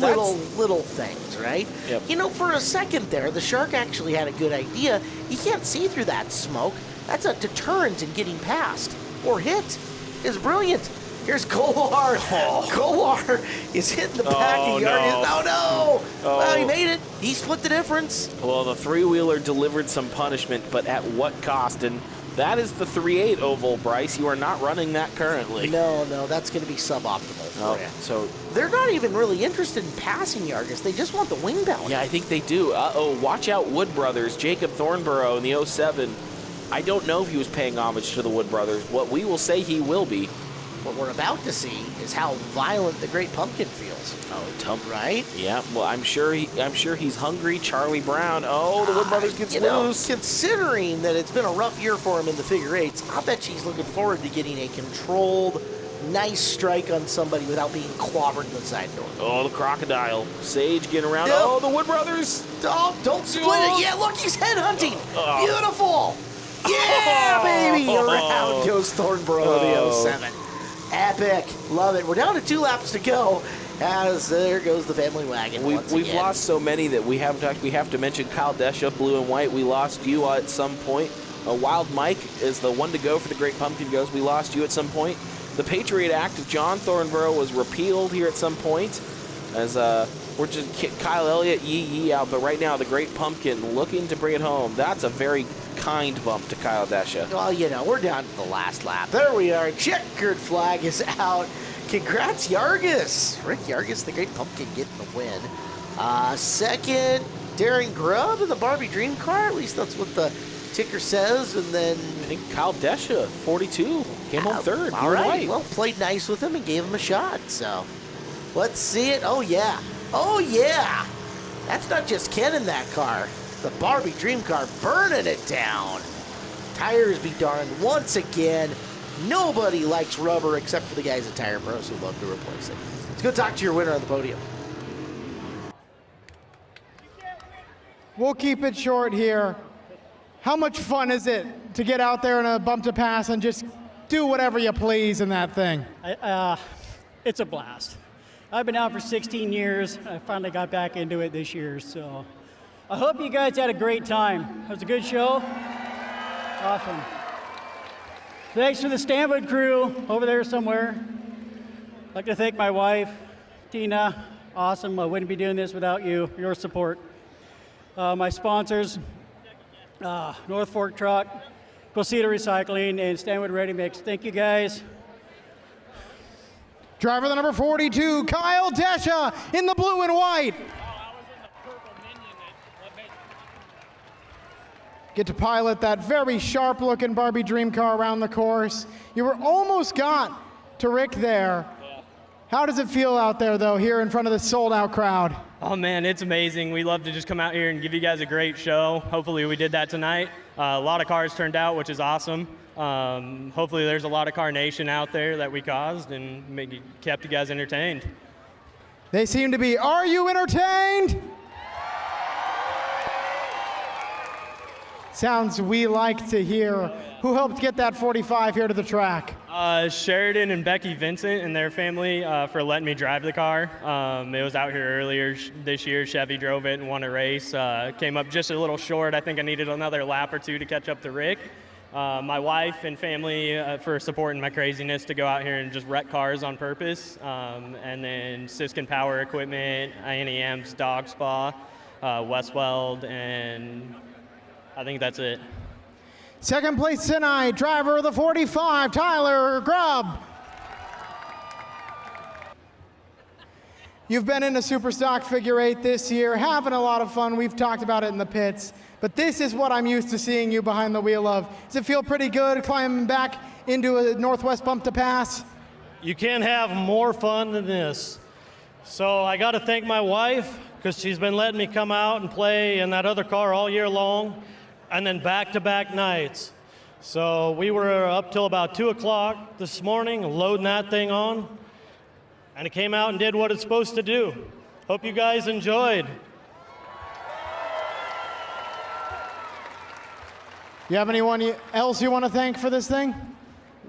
S2: little things, right?
S3: Yep.
S2: You know, for a second there, the Shark actually had a good idea. You can't see through that smoke. That's a deterrent in getting past or hit. It's brilliant. Here's Kolar.
S3: Oh.
S2: Kolar is hitting the back of Yargis. Oh, no.
S3: Oh.
S2: Well, he made it. He split the difference.
S3: Well, the three-wheeler delivered some punishment, but at what cost? And that is the 3.8 oval, Bryce. You are not running that currently.
S2: No, that's going to be suboptimal for you.
S3: So
S2: they're not even really interested in passing Yargis. They just want the wing bounty.
S3: yeah, I think they do. Uh-oh, watch out, Wood Brothers. Jacob Thornborough in the 07. I don't know if he was paying homage to the Wood Brothers. What we will say he will be.
S2: What we're about to see is how violent the Great Pumpkin feels.
S3: Oh,
S2: right?
S3: Yeah, well, I'm sure he's hungry. Charlie Brown. Oh, the Wood Brothers gets
S2: You know,
S3: loose.
S2: considering that it's been a rough year for him in the figure eights, I bet she's looking forward to getting a controlled, nice strike on somebody without being clobbered in the side door.
S3: Oh, the crocodile. Sage getting around.
S2: Yep.
S3: Oh, the Wood Brothers.
S2: Oh, don't split it. Yeah, look, he's headhunting.
S3: Oh.
S2: Beautiful. Yeah, baby. Around goes Thornborough in the 07. Epic. Love it. We're down to 2 laps to go. as there goes the family wagon once
S3: We've
S2: again.
S3: lost so many that we haven't talked. We have to mention Kyle Desha, blue and white. We lost you at some point. Wild Mike is the one to go for the Great Pumpkin Goes. We lost you at some point. The Patriot Act of John Thornborough was repealed here at some point. As we're just Kyle Elliott, yee out. But right now, the Great Pumpkin looking to bring it home. That's a very kind bump to Kyle Desha.
S2: Well, you know, we're down to the last lap. There we are. Checkered flag is out. Congrats, Yargis. Rick Yargis, the Great Pumpkin, getting the win. Second, Darren Grubb in the Barbie Dream Car. At least that's what the ticker says. And then
S3: I think Kyle Desha, 42, came home third.
S2: All
S3: blue and
S2: right.
S3: white.
S2: Well, played nice with him and gave him a shot. So let's see it. Oh, yeah. Oh, yeah. That's not just Ken in that car. The Barbie Dream Car burning it down. Tires be darned once again. Nobody likes rubber except for the guys at Tire Pros who love to replace it. Let's go talk to your winner on the podium.
S4: We'll keep it short here. How much fun is it to get out there in a bump to pass and just do whatever you please in that thing?
S7: It's a blast. I've been out for 16 years. I finally got back into it this year, so I hope you guys had a great time. It was a good show. Awesome. Thanks to the Stanwood crew over there somewhere. I'd like to thank my wife, Tina. Awesome. I wouldn't be doing this without you, your support. My sponsors, North Fork Truck, Quilceda Recycling, and Stanwood Ready Mix. Thank you, guys.
S4: Driver the number 42, Kyle Desha in the blue and white. Get to pilot that very sharp-looking Barbie Dream Car around the course. You were almost got to Rick there. How does it feel out there, though, here in front of the sold-out crowd?
S8: Oh, man, it's amazing. We love to just come out here and give you guys a great show. Hopefully we did that tonight. A lot of cars turned out, which is awesome. Hopefully there's a lot of carnation out there that we caused and kept you guys entertained.
S4: They seem to be. Are you entertained? Sounds we like to hear. Who helped get that 45 here to the track?
S8: Sheridan and Becky Vincent and their family for letting me drive the car. It was out here earlier this year. Chevy drove it and won a race. Came up just a little short. I think I needed another lap or two to catch up to Rick. My wife and family for supporting my craziness to go out here and just wreck cars on purpose. And then Siskin Power Equipment, INEM's Dog Spa, Westweld, and I think that's it.
S4: Second place tonight, driver of the 45, Tyler Grubb. You've been in a Superstock Figure 8 this year, having a lot of fun. We've talked about it in the pits, but this is what I'm used to seeing you behind the wheel of. Does it feel pretty good climbing back into a Northwest bump to pass?
S9: You can't have more fun than this. So I got to thank my wife because she's been letting me come out and play in that other car all year long, and then back-to-back nights. So we were up till about 2 o'clock this morning loading that thing on, and it came out and did what it's supposed to do. Hope you guys enjoyed.
S4: You have anyone else you want to thank for this thing?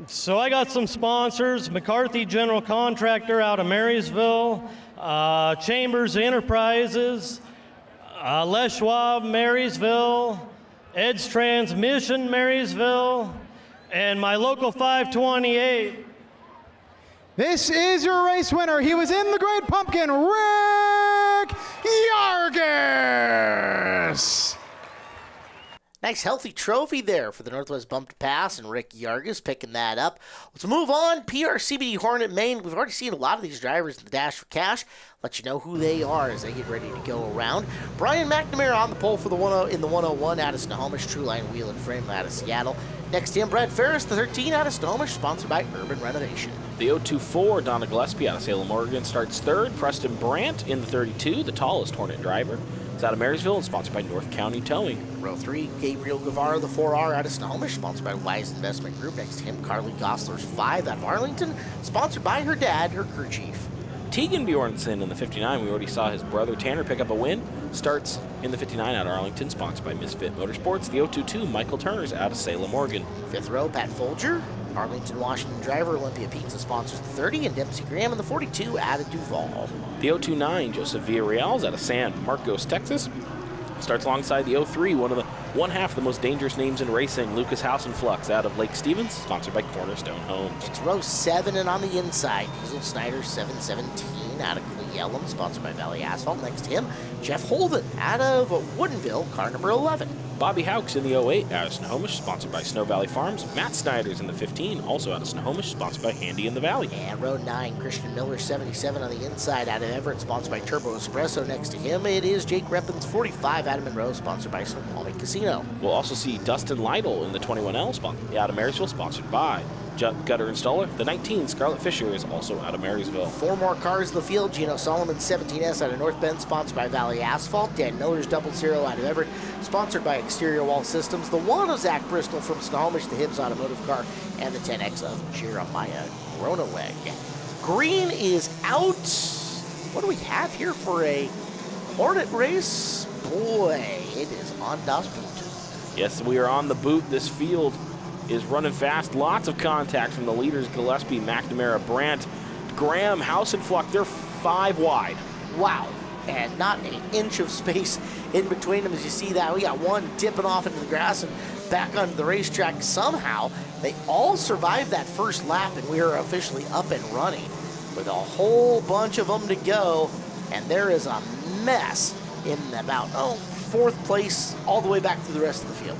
S9: So I got some sponsors: McCarthy General Contractor out of Marysville, Chambers Enterprises, Les Schwab Marysville, Ed's Transmission Marysville, and my local 528.
S4: This is your race winner. He was in the Great Pumpkin, Rick Yargis.
S2: Nice healthy trophy there for the Northwest Bump to Pass, and Rick Yargis picking that up. Let's move on. PRCBD Hornet Main. We've already seen a lot of these drivers in the Dash for Cash. Let you know who they are as they get ready to go around. Brian McNamara on the pole for the 10 in the 101 out of Snohomish, True Line Wheel and Frame out of Seattle. Next to him, Brad Ferris, the 13 out of Snohomish, sponsored by Urban Renovation.
S3: The 024, Donna Gillespie out of Salem, Oregon, starts third. Preston Brandt in the 32, the tallest Hornet driver. It's out of Marysville and sponsored by North County Towing.
S2: Row 3, Gabriel Guevara, the 4R out of Snohomish, sponsored by Wise Investment Group. Next to him, Carly Gosler's 5 out of Arlington, sponsored by her dad, her crew chief.
S3: Tegan Bjornsson in the 59. We already saw his brother Tanner pick up a win. Starts in the 59 out of Arlington, sponsored by Misfit Motorsports. The 022, Michael Turner's out of Salem, Oregon.
S2: 5th row, Pat Folger. Arlington, Washington driver, Olympia Pizza sponsors the 30, and Dempsey Graham in the 42 out of Duval.
S3: The 029, Joseph Villarreal out of San Marcos, Texas. Starts alongside the 03, one half of the most dangerous names in racing, Lucas Hausenflux out of Lake Stevens, sponsored by Cornerstone Homes.
S2: It's row 7, and on the inside, Diesel Snyder 717 out of Cle Elum, sponsored by Valley Asphalt. Next to him, Jeff Holden out of Woodinville, car number 11.
S3: Bobby Hauks in the 08 out of Snohomish, sponsored by Snow Valley Farms. Matt Snyder's in the 15, also out of Snohomish, sponsored by Handy in the Valley.
S2: And row 9, Christian Miller 77 on the inside out of Everett, sponsored by Turbo Espresso. Next to him, it is Jake Reppins 45 out of Monroe, sponsored by Snoqualmie Casino.
S3: We'll also see Dustin Lytle in the 21L out of Marysville, sponsored by Gutter Installer. The 19, Scarlett Fisher, is also out of Marysville.
S2: 4 more cars in the field. Gino Solomon 17S out of North Bend, sponsored by Valley Asphalt. Dan Miller's 00 out of Everett, sponsored by Exterior Wall Systems. The 1 of Zach Bristol from Snohomish, the Hibbs Automotive car, and the 10X of Jeremiah Groneweg. Green is out. What do we have here for a Hornet race? Boy, it is on Das Boot.
S3: Yes, we are on the boot. This field is running fast. Lots of contact from the leaders, Gillespie, McNamara, Brandt, Graham, Hausenflux. They're 5 wide.
S2: Wow. And not an inch of space in between them as you see that. We got one tipping off into the grass and back onto the racetrack. Somehow, they all survived that first lap, and we are officially up and running with a whole bunch of them to go. And there is a mess in about, 4th place all the way back to the rest of the field.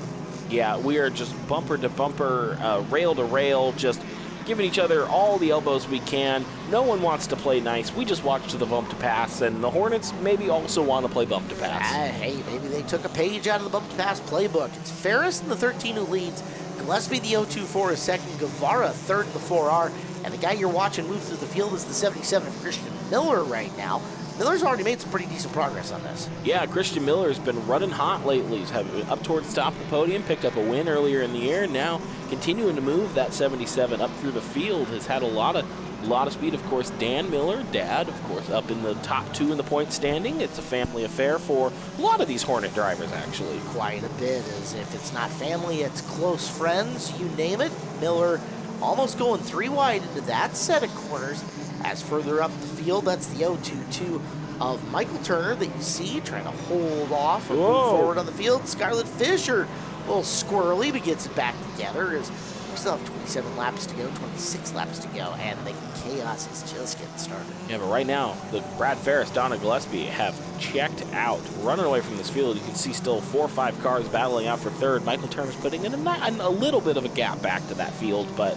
S3: Yeah, we are just bumper to bumper, rail to rail, just giving each other all the elbows we can. No one wants to play nice. We just watch to the bump to pass, and the Hornets maybe also want to play bump to pass.
S2: Hey, maybe they took a page out of the bump to pass playbook. It's Ferris in the 13 who leads. Gillespie, the 024, is second. Guevara, third in the 4R. And the guy you're watching move through the field is the 77 of Christian Miller right now. Miller's already made some pretty decent progress on this.
S3: Yeah, Christian Miller's been running hot lately. He's up towards the top of the podium, picked up a win earlier in the year, and now continuing to move that 77 up through the field. Has had a lot of speed. Of course, Dan Miller, dad, of course, up in the top 2 in the point standing. It's a family affair for a lot of these Hornet drivers, actually.
S2: Quite a bit, as if it's not family, it's close friends, you name it. Miller almost going 3 wide into that set of corners. As further up the field, that's the 022 of Michael Turner that you see trying to hold off or move forward on the field. Scarlett Fisher, a little squirrely, but gets it back together. As we still have 27 laps to go, 26 laps to go, and the chaos is just getting started.
S3: Yeah, but right now, the Brad Ferris, Donna Gillespie have checked out, running away from this field. You can see still 4 or 5 cars battling out for third. Michael Turner's putting in a little bit of a gap back to that field, but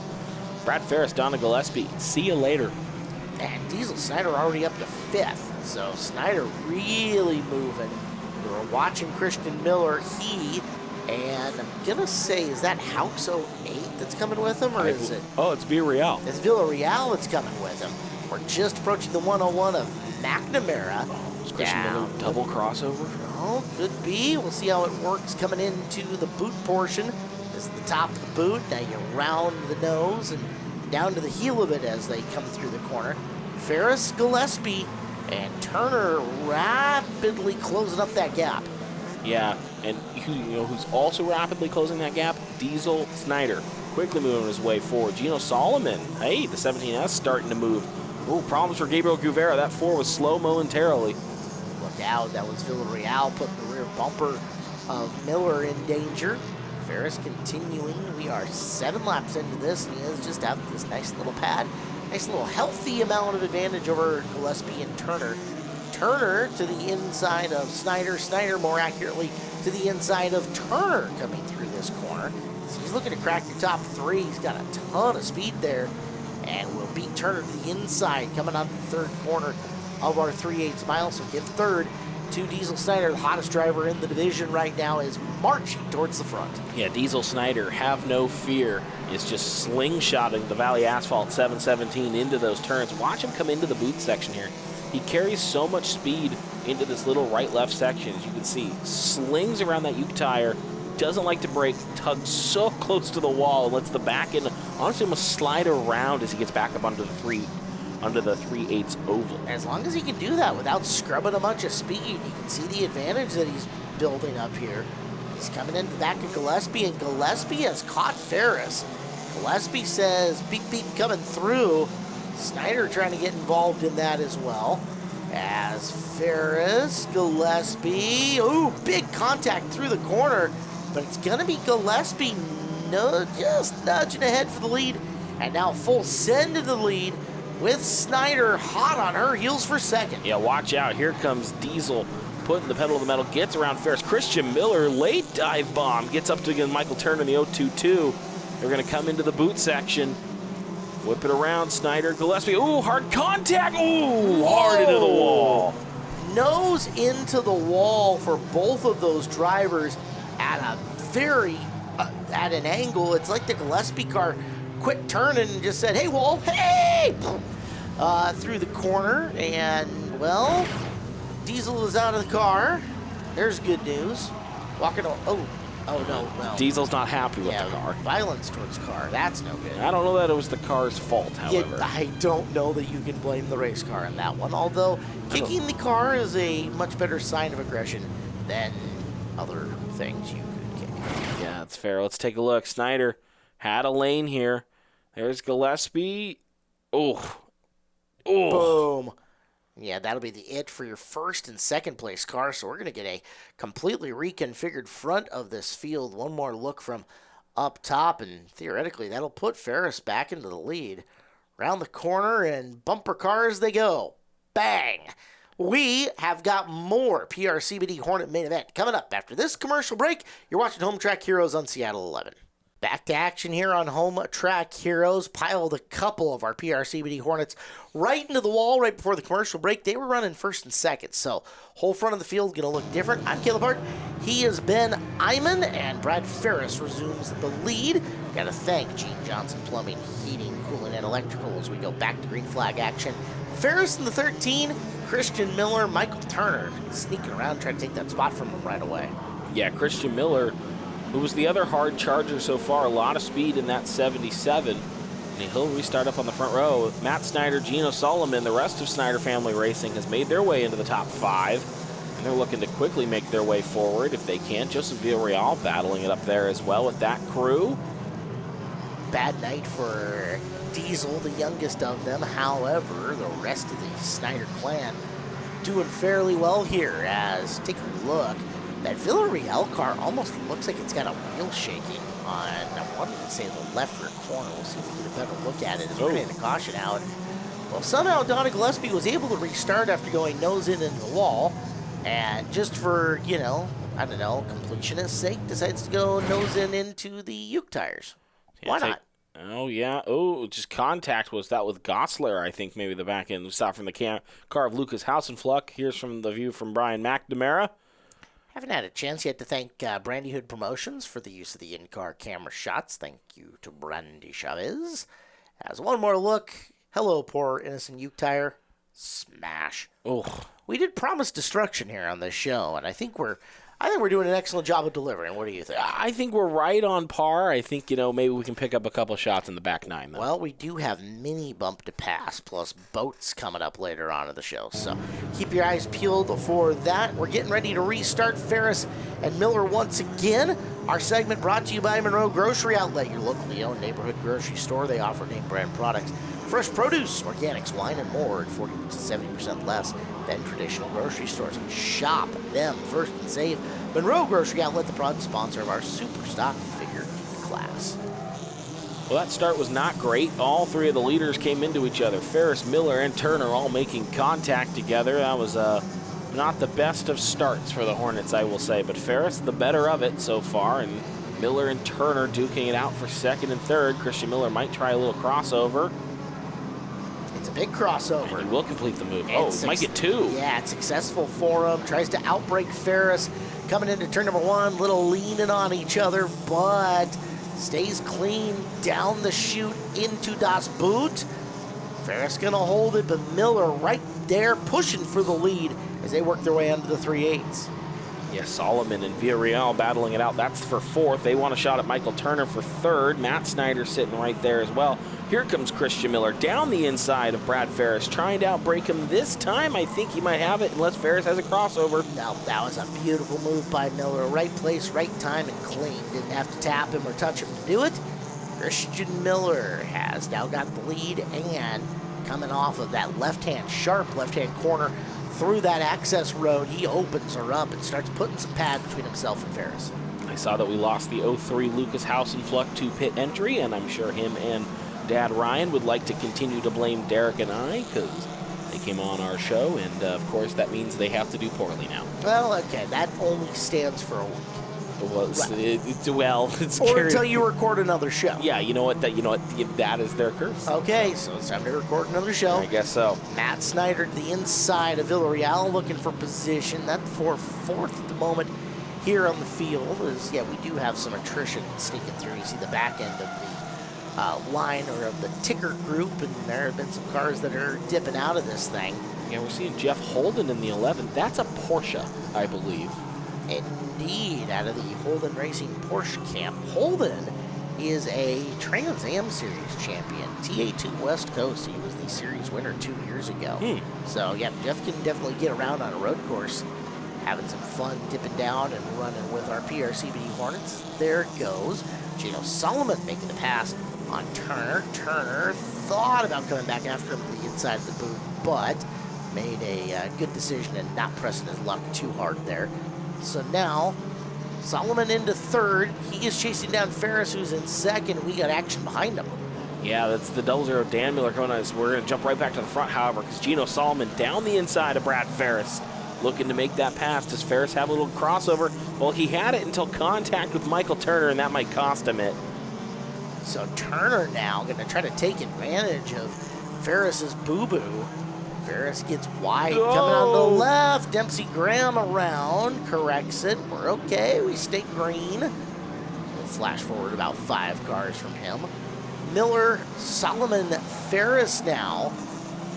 S3: Brad Ferris, Donna Gillespie, see you later.
S2: And Diesel Snyder already up to 5th, so Snyder really moving. We were watching Christian Miller, and I'm gonna say, is that Hauks 08 that's coming with him, or is it?
S3: Oh, it's Villarreal.
S2: It's Villarreal that's coming with him. We're just approaching the 101 of McNamara.
S3: Is Christian Miller double crossover?
S2: Oh, could be. We'll see how it works coming into the boot portion. This is the top of the boot. Now you round the nose and down to the heel of it as they come through the corner. Ferris, Gillespie, and Turner rapidly closing up that gap.
S3: Yeah, and who's also rapidly closing that gap? Diesel Snyder, quickly moving his way forward. Gino Solomon, hey, the 17S starting to move. Oh, problems for Gabriel Guevara. That 4 was slow momentarily.
S2: Look out, that was Villarreal putting the rear bumper of Miller in danger. Ferris continuing. We are 7 laps into this, and he has just out this nice little pad. Nice little healthy amount of advantage over Gillespie and Turner. Turner to the inside of Snyder. Snyder, more accurately, to the inside of Turner coming through this corner. So he's looking to crack the top 3. He's got a ton of speed there, and will beat Turner to the inside coming out the 3rd corner of our 3/8 mile. So give 3rd to Diesel Snyder. The hottest driver in the division right now is marching towards the front.
S3: Yeah, Diesel Snyder, have no fear, is just slingshotting the Valley Asphalt 717 into those turns. Watch him come into the boot section here. He carries so much speed into this little right-left section. As you can see, slings around that Uke tire, doesn't like to brake, tugs so close to the wall, and lets the back end honestly almost slide around as he gets back up under the 3/8 oval.
S2: As long as he can do that without scrubbing a bunch of speed, you can see the advantage that he's building up here. He's coming into the back of Gillespie, and Gillespie has caught Ferris. Gillespie says beep beep coming through. Snyder trying to get involved in that as well. As Ferris, Gillespie, ooh, big contact through the corner, but it's gonna be Gillespie just nudging ahead for the lead, and now full send to the lead with Snyder hot on her heels for second.
S3: Yeah, watch out. Here comes Diesel putting the pedal to the metal, gets around Ferris. Christian Miller, late dive bomb, gets up to Michael Turner in the 0-2-2. They're going to come into the boot section. Whip it around, Snyder, Gillespie. Ooh, hard contact. Ooh, hard into the wall.
S2: Nose into the wall for both of those drivers at a very, at an angle. It's like the Gillespie car quit turning and just said, hey, wall, hey! Through the corner, and, well, Diesel is out of the car. There's good news. Walking on, oh no, well.
S3: Diesel's not happy with the car.
S2: Violence towards car, that's no good.
S3: I don't know that it was the car's fault, however.
S2: I don't know that you can blame the race car on that one, although kicking the car is a much better sign of aggression than other things you could kick.
S3: Yeah, that's fair. Let's take a look. Snyder had a lane here. There's Gillespie. Oh.
S2: Boom. Yeah, that'll be the it for your first and second place car. So we're going to get a completely reconfigured front of this field. One more look from up top, and theoretically that'll put Ferris back into the lead. Round the corner, and bumper cars they go. Bang! We have got more PRCBD Hornet main event coming up after this commercial break. You're watching Home Track Heroes on Seattle 11. Back to action here on Home Track Heroes. Piled a couple of our PRCBD Hornets right into the wall right before the commercial break. They were running first and second, so whole front of the field going to look different. I'm Caleb Hart. He is Ben Iman, and Brad Ferris resumes the lead. Got to thank Gene Johnson Plumbing, Heating, Cooling, and Electrical as we go back to green flag action. Ferris in the 13, Christian Miller, Michael Turner sneaking around trying to take that spot from him right away.
S3: Yeah, Christian Miller, who was the other hard charger so far, a lot of speed in that 77. And he'll restart up on the front row. Matt Snyder, Gino Solomon, the rest of Snyder Family Racing has made their way into the top 5. And they're looking to quickly make their way forward if they can. Joseph Villarreal battling it up there as well with that crew.
S2: Bad night for Diesel, the youngest of them. However, the rest of the Snyder clan doing fairly well here as, take a look, that Villarreal car almost looks like it's got a wheel shaking on, I wanted to say the left rear corner. We'll see if we get a better look at it as we're getting the caution out. Well, somehow Donna Gillespie was able to restart after going nose in into the wall. And just for, you know, I don't know, completionist's sake, decides to go nose in into the Uke tires. Why not?
S3: Oh, yeah. Oh, just contact was that with Gosler, I think, maybe the back end. We saw from the car of Lucas Hausenfluck. Here's from the view from Brian McNamara.
S2: Haven't had a chance yet to thank Brandy Hood Promotions for the use of the in-car camera shots. Thank you to Brandy Chavez. As one more look, hello, poor innocent Uke tire. Smash.
S3: Oh,
S2: we did promise destruction here on this show, and I think we're doing an excellent job of delivering. What do you think?
S3: I think we're right on par. I think, maybe we can pick up a couple shots in the back nine, though.
S2: Well, we do have mini bump to pass, plus boats coming up later on in the show. So keep your eyes peeled for that. We're getting ready to restart Ferris and Miller once again. Our segment brought to you by Monroe Grocery Outlet, your locally owned neighborhood grocery store. They offer name brand products, fresh produce, organics, wine, and more at 40 to 70% less than traditional grocery stores. Shop them first and save. Monroe Grocery Outlet, the proud sponsor of our Super Stock Figure class.
S3: Well, that start was not great. All three of the leaders came into each other. Ferris, Miller, and Turner all making contact together. That was not the best of starts for the Hornets, I will say. But Ferris, the better of it so far, and Miller and Turner duking it out for second and third. Christian Miller might try a little crossover.
S2: It's a big crossover.
S3: And he will complete the move. Might get two.
S2: Yeah, it's successful for him. Tries to outbrake Ferris. Coming into turn number one, little leaning on each other, but stays clean down the chute into Das Boot. Ferris gonna hold it, but Miller right there pushing for the lead as they work their way under the 3/8.
S3: Yeah, Solomon and Villarreal battling it out. That's for fourth. They want a shot at Michael Turner for third. Matt Snyder sitting right there as well. Here comes Christian Miller down the inside of Brad Ferris, trying to outbreak him. This time, I think he might have it unless Ferris has a crossover.
S2: Now, that was a beautiful move by Miller. Right place, right time, and clean. Didn't have to tap him or touch him to do it. Christian Miller has now got the lead, and coming off of that sharp left-hand corner through that access road, he opens her up and starts putting some pad between himself and Ferris.
S3: I saw that we lost the 03 Lucas Hausenfluck to pit entry, and I'm sure him and Dad Ryan would like to continue to blame Derek and I because they came on our show, and of course that means they have to do poorly now.
S2: Well, okay, that only stands for a week.
S3: Well, it's
S2: or until you record another show.
S3: Yeah, you know what? That is their curse.
S2: Okay, so it's time to record another show.
S3: I guess so.
S2: Matt Snyder to the inside of Villarreal looking for position. That for fourth at the moment here on the field is, we do have some attrition sneaking through. You see the back end of the line or of the ticker group, and there have been some cars that are dipping out of this thing.
S3: Yeah, we're seeing Jeff Holden in the 11. That's a Porsche, I believe.
S2: Indeed, out of the Holden Racing Porsche camp. Holden is a Trans Am Series champion, TA2 West Coast. He was the series winner 2 years ago. So, Jeff can definitely get around on a road course, having some fun dipping down and running with our PRCBD Hornets. There goes Gino Solomon making the pass on Turner. Turner thought about coming back after him to the inside of the boot, but made a good decision and not pressing his luck too hard there. So now, Solomon into third. He is chasing down Ferris, who's in second. We got action behind him.
S3: Yeah, that's the 00 Dan Miller coming on us. We're going to jump right back to the front, however, because Gino Solomon down the inside of Brad Ferris, looking to make that pass. Does Ferris have a little crossover? Well, he had it until contact with Michael Turner, and that might cost him it.
S2: So Turner now going to try to take advantage of Ferris's boo-boo. Ferris gets wide coming on the left. Dempsey Graham around, corrects it. We're okay. We stay green. We'll flash forward about 5 cars from him. Miller, Solomon, Ferris now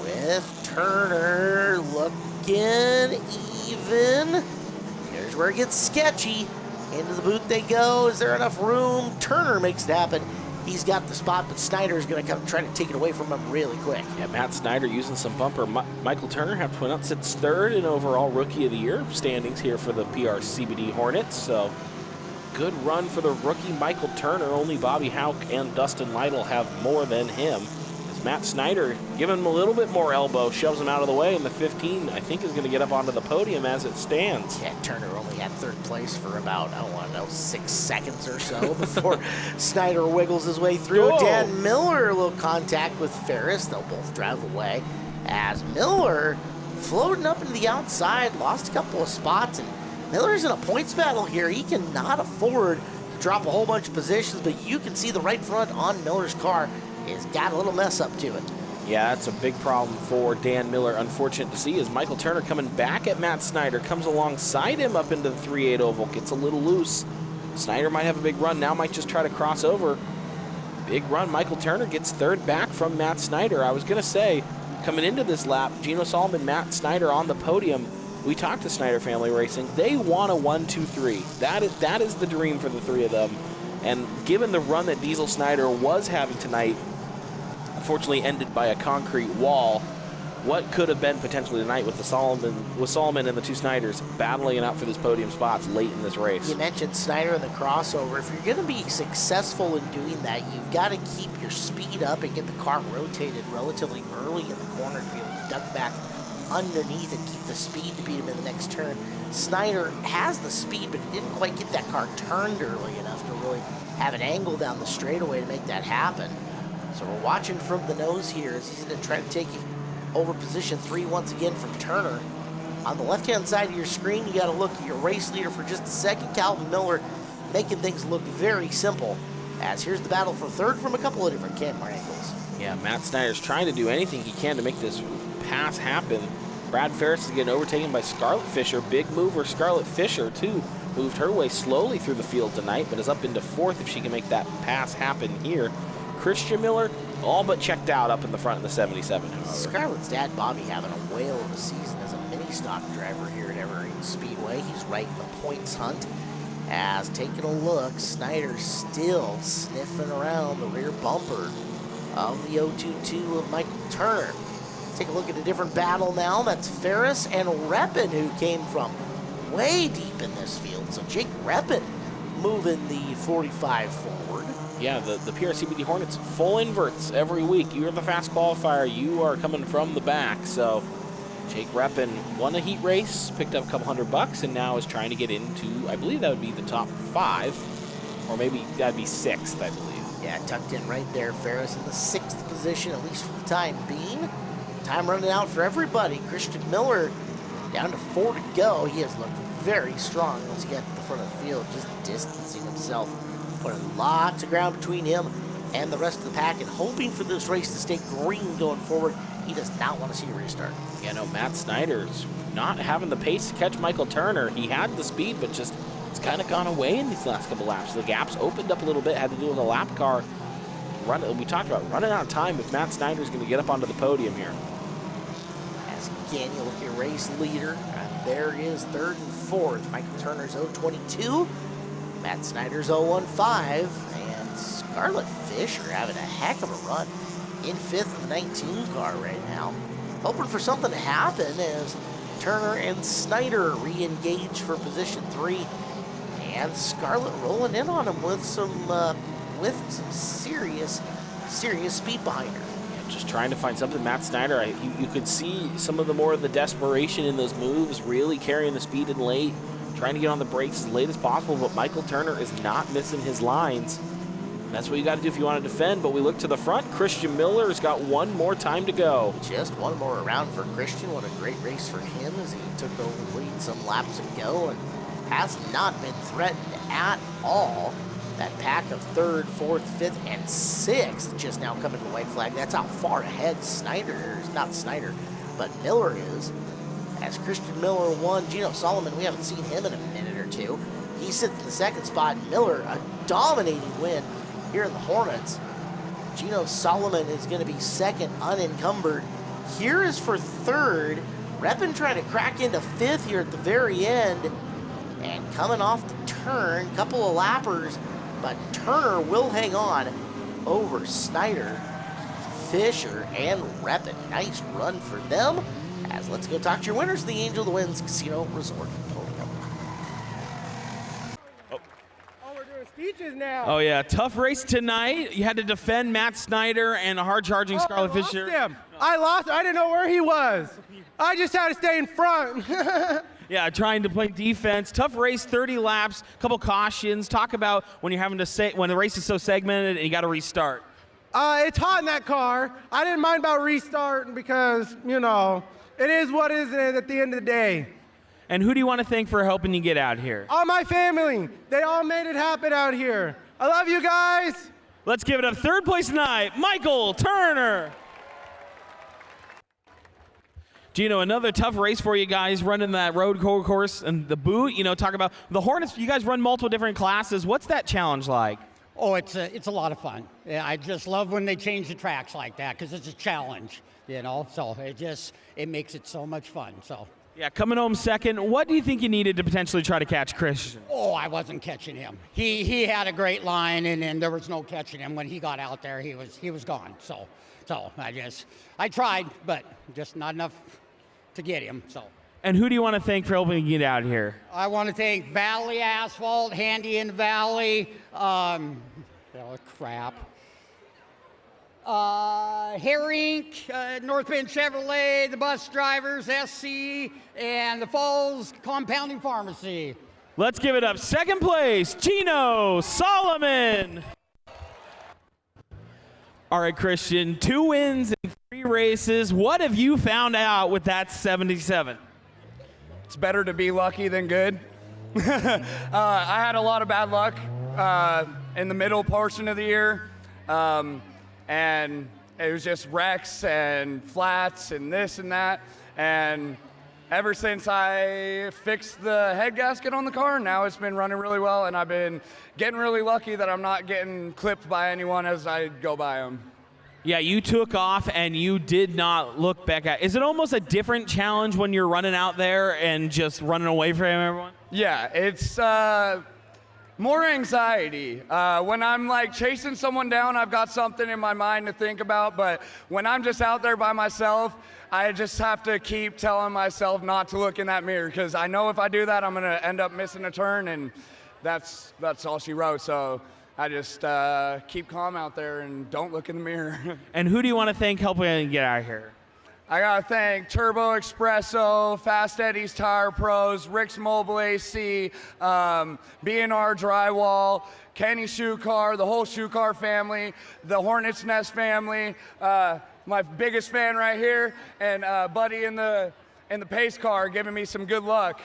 S2: with Turner looking even. Here's where it gets sketchy. Into the boot they go. Is there enough room? Turner makes it happen. He's got the spot, but Snyder's going to come try to take it away from him really quick.
S3: Yeah, Matt Snyder using some bumper. Michael Turner, have to point out, sits third in overall Rookie of the Year standings here for the PRCBD Hornets. So good run for the rookie Michael Turner. Only Bobby Houck and Dustin Lytle have more than him. As Matt Snyder, giving him a little bit more elbow, shoves him out of the way, and the 15, I think, is going to get up onto the podium as it stands.
S2: Yeah, Turner only had third place for about, 6 seconds or so before Snyder wiggles his way through.
S3: Whoa.
S2: Dan Miller, a little contact with Ferris. They'll both drive away as Miller floating up into the outside, lost a couple of spots, and Miller's in a points battle here. He cannot afford to drop a whole bunch of positions, but you can see the right front on Miller's car has got a little mess up to it.
S3: Yeah, that's a big problem for Dan Miller. Unfortunate to see is Michael Turner coming back at Matt Snyder, comes alongside him up into the 3-8 oval, gets a little loose. Snyder might have a big run, now might just try to cross over. Big run, Michael Turner gets third back from Matt Snyder. I was going to say, coming into this lap, Gino Solomon, Matt Snyder on the podium. We talked to Snyder Family Racing. They want a 1-2-3. That is the dream for the three of them. And given the run that Diesel Snyder was having tonight, unfortunately ended by a concrete wall, what could have been potentially tonight with Solomon and the two Snyders battling it out for these podium spots late in this race.
S2: You mentioned Snyder and the crossover. If you're going to be successful in doing that, you've got to keep your speed up and get the car rotated relatively early in the corner to be able to duck back underneath and keep the speed to beat him in the next turn. Snyder has the speed, but he didn't quite get that car turned early enough to really have an angle down the straightaway to make that happen. So we're watching from the nose here as he's going to try to take over position 3 once again from Turner. On the left-hand side of your screen, you got to look at your race leader for just a second. Calvin Miller making things look very simple, as here's the battle for third from a couple of different camera angles.
S3: Yeah, Matt Snyder's trying to do anything he can to make this pass happen. Brad Ferris is getting overtaken by Scarlett Fisher. Big mover Scarlett Fisher, too, moved her way slowly through the field tonight, but is up into fourth if she can make that pass happen here. Christian Miller, all but checked out up in the front of the 77.
S2: Scarlett's dad, Bobby, having a whale of a season as a mini-stock driver here at Evergreen Speedway. He's right in the points hunt. As taking a look, Snyder still sniffing around the rear bumper of the 022 of Michael Turner. Let's take a look at a different battle now. That's Ferris and Reppin, who came from way deep in this field. So Jake Reppin moving the 45 forward.
S3: Yeah, the PRCBD Hornets, full inverts every week. You're the fast qualifier. You are coming from the back. So Jake Reppin won a heat race, picked up a couple $100, and now is trying to get into, I believe that would be the top 5, or maybe that'd be 6th, I believe.
S2: Yeah, tucked in right there. Ferris in the 6th position, at least for the time being. Time running out for everybody. Christian Miller down to 4 to go. He has looked very strong once he got to the front of the field, just distancing himself, putting lots of ground between him and the rest of the pack, and hoping for this race to stay green going forward. He does not want to see a restart.
S3: Yeah, no, Matt Snyder's not having the pace to catch Michael Turner. He had the speed, but just it's kind of gone away in these last couple laps. The gaps opened up a little bit, had to do with a lap car. We talked about running out of time if Matt Snyder's going to get up onto the podium here.
S2: As again, you look at race leader, and there is 3rd and 4th. Michael Turner's 0.22, Matt Snyder's 0.15, and Scarlett Fisher having a heck of a run in 5th of the 19 car right now. Hoping for something to happen as Turner and Snyder re-engage for position 3, and Scarlett rolling in on him with some serious speed behind her.
S3: Just trying to find something. Matt Snyder, you could see some of the more of the desperation in those moves, really carrying the speed in late, trying to get on the brakes as late as possible, but Michael Turner is not missing his lines. That's what you got to do if you want to defend, but we look to the front. Christian Miller's got one more time to go.
S2: Just one more round for Christian. What a great race for him as he took over the lead some laps ago and has not been threatened at all. That pack of 3rd, 4th, 5th, and 6th just now coming to the white flag. That's how far ahead not Snyder, but Miller is. As Christian Miller won, Gino Solomon, we haven't seen him in a minute or two. He sits in the 2nd spot. Miller, a dominating win here in the Hornets. Gino Solomon is going to be 2nd, unencumbered. Here is for 3rd. Reppin trying to crack into 5th here at the very end. And coming off the turn, couple of lappers, but Turner will hang on over Snyder, Fisher, and Reppin. Nice run for them. As let's go talk to your winners, the Angel of the Winds Casino Resort Podium.
S6: We're doing speeches now.
S10: Oh, yeah. Tough race tonight. You had to defend Matt Snyder and a hard-charging Scarlett Fisher.
S6: I lost him. I didn't know where he was. I just had to stay in front.
S10: Yeah, trying to play defense. Tough race, 30 laps, couple cautions. Talk about when you're having to say when the race is so segmented and you got to restart.
S6: It's hot in that car. I didn't mind about restarting because, it is what it is at the end of the day.
S10: And who do you want to thank for helping you get out here?
S6: All my family. They all made it happen out here. I love you guys.
S10: Let's give it up. 3rd place tonight, Michael Turner. Gino, another tough race for you guys running that road course and the boot. Talk about the Hornets. You guys run multiple different classes. What's that challenge like?
S7: Oh, it's a lot of fun. Yeah, I just love when they change the tracks like that because it's a challenge, So it makes it so much fun. So.
S10: Yeah, coming home 2nd. What do you think you needed to potentially try to catch Christian?
S7: Oh, I wasn't catching him. He had a great line, and there was no catching him. When he got out there, he was gone. So I tried, but just not enough to get him. So.
S10: And who do you want to thank for helping you get out here?
S7: I want to thank Valley Asphalt, Handy in Valley, Harry Inc., North Bend Chevrolet, the bus drivers, SC, and the Falls Compounding Pharmacy.
S10: Let's give it up. 2nd place, Gino Solomon. All right, Christian, 2 wins in 3 races. What have you found out with that 77?
S11: It's better to be lucky than good. I had a lot of bad luck in the middle portion of the year. And it was just wrecks and flats and this and that. And ever since I fixed the head gasket on the car, now it's been running really well. And I've been getting really lucky that I'm not getting clipped by anyone as I go by them.
S10: Yeah, you took off and you did not look back at. Is it almost a different challenge when you're running out there and just running away from everyone?
S11: Yeah, it's more anxiety. When I'm like chasing someone down, I've got something in my mind to think about, but when I'm just out there by myself, I just have to keep telling myself not to look in that mirror because I know if I do that, I'm gonna end up missing a turn, and that's all she wrote. So I just keep calm out there and don't look in the mirror.
S10: And who do you want to thank helping get out of here?
S11: I gotta thank Turbo Espresso, Fast Eddie's Tire Pros, Rick's Mobile AC, B&R Drywall, Kenny Shoe Car, the whole Shoe Car family, the Hornets Nest family, my biggest fan right here, and Buddy in the pace car giving me some good luck.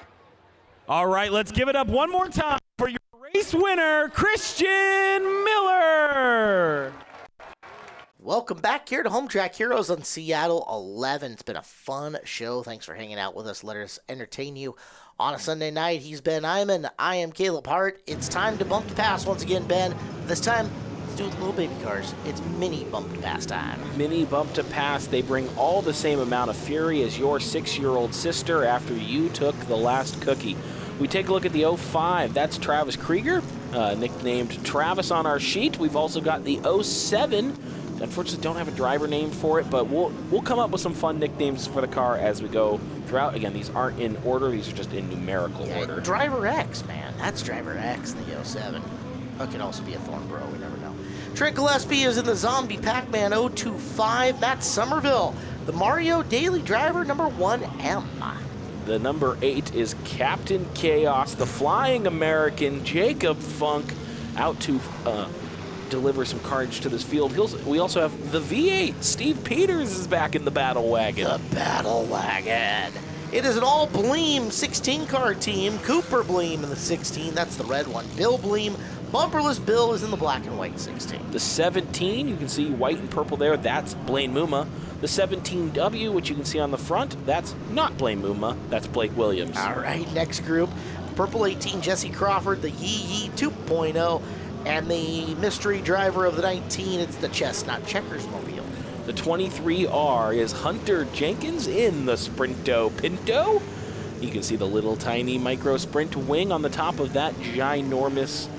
S10: All right, let's give it up one more time for your race winner, Christian Miller.
S2: Welcome back here to Home Track Heroes on Seattle 11. It's been a fun show. Thanks for hanging out with us. Let us entertain you on a Sunday night. He's Ben Iman. I am Caleb Hart. It's time to bump the pass once again, Ben. This time, let's do it with little baby cars. It's mini bump to pass time.
S3: Mini bump to pass. They bring all the same amount of fury as your 6-year-old sister after you took the last cookie. We take a look at the 05. That's Travis Krieger, nicknamed Travis on our sheet. We've also got the 07. Unfortunately, don't have a driver name for it, but we'll come up with some fun nicknames for the car as we go throughout. Again, these aren't in order; these are just in numerical order.
S2: Driver X, man, that's Driver X, the 07. That could also be a Thornborough. We never know. Trent Gillespie is in the Zombie Pac-Man 025. Matt Somerville, the Mario Daily Driver number 1M.
S3: The number 8 is Captain Chaos, the Flying American Jacob Funk, out to deliver some carnage to this field. We also have the V8. Steve Peters is back in the battle wagon.
S2: The battle wagon. It is an all Bleem 16-car team. Cooper Bleem in the 16. That's the red one. Bill Bleem. Bumperless Bill is in the black and white 16.
S3: The 17, you can see white and purple there. That's Blaine Muma. The 17W, which you can see on the front, that's not Blaine Muma. That's Blake Williams.
S2: All right, next group. Purple 18, Jesse Crawford, the Yee 2.0. And the mystery driver of the 19, it's the Chestnut Checkers Mobile.
S3: The 23R is Hunter Jenkins in the Sprinto Pinto. You can see the little tiny micro sprint wing on the top of that ginormous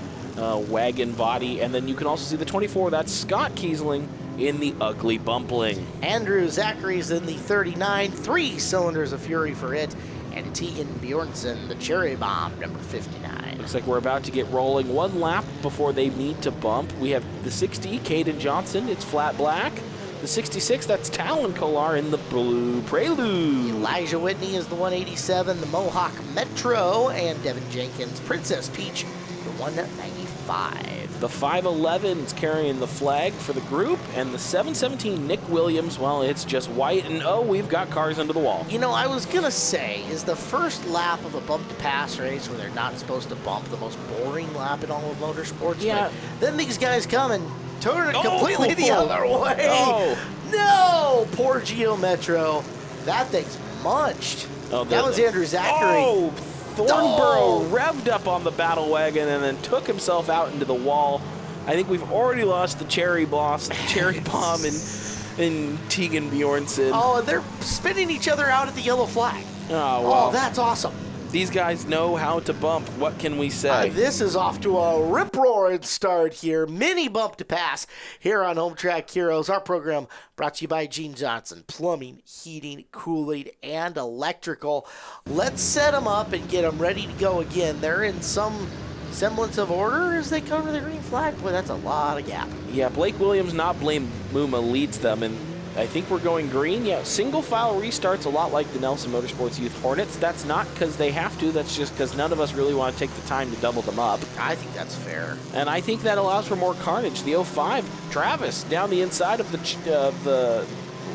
S3: wagon body. And then you can also see the 24, that's Scott Kiesling in the ugly Bumpling.
S2: Andrew Zachary's in the 39, 3 cylinders of fury for it. And Tegan Bjornsson, the Cherry Bomb, number 59.
S3: Looks like we're about to get rolling one lap before they need to bump. We have the 60, Caden Johnson, it's flat black. The 66, that's Talon Kolar in the blue Prelude.
S2: Elijah Whitney is the 187, the Mohawk Metro, and Devin Jenkins, Princess Peach, the 195.
S3: The 511 is carrying the flag for the group, and the 717, Nick Williams, well, it's just white, and oh, we've got cars under the wall.
S2: You know, I was going to say, is the first lap of a bump-to-pass race where they're not supposed to bump the most boring lap in all of motorsports?
S3: Yeah.
S2: But then these guys come and turn it completely the other way.
S3: Oh.
S2: No! Poor Geo Metro. That thing's munched.
S3: Oh,
S2: that was Andrew Zachary.
S3: Oh, Thornborough revved up on the battle wagon and then took himself out into the wall. I think we've already lost the cherry bomb in Tegan Bjornsson.
S2: Oh, and they're spinning each other out at the yellow flag.
S3: Oh, wow.
S2: Oh, that's awesome.
S3: These guys know how to bump. What can we say?
S2: This is off to a rip-roaring start here. Mini bump to pass here on Home Track Heroes. Our program brought to you by Gene Johnson. Plumbing, heating, cooling, and electrical. Let's set them up and get them ready to go again. They're in some semblance of order as they come to the green flag. Boy, that's a lot of gap.
S3: Yeah, Blake Williams, not Blaine Muma, leads them, and I think we're going green. Yeah, single file restarts a lot like the Nelson Motorsports Youth Hornets. That's not because they have to. That's just because none of us really want to take the time to double them up.
S2: I think that's fair.
S3: And I think that allows for more carnage. The 05, Travis, down the inside of the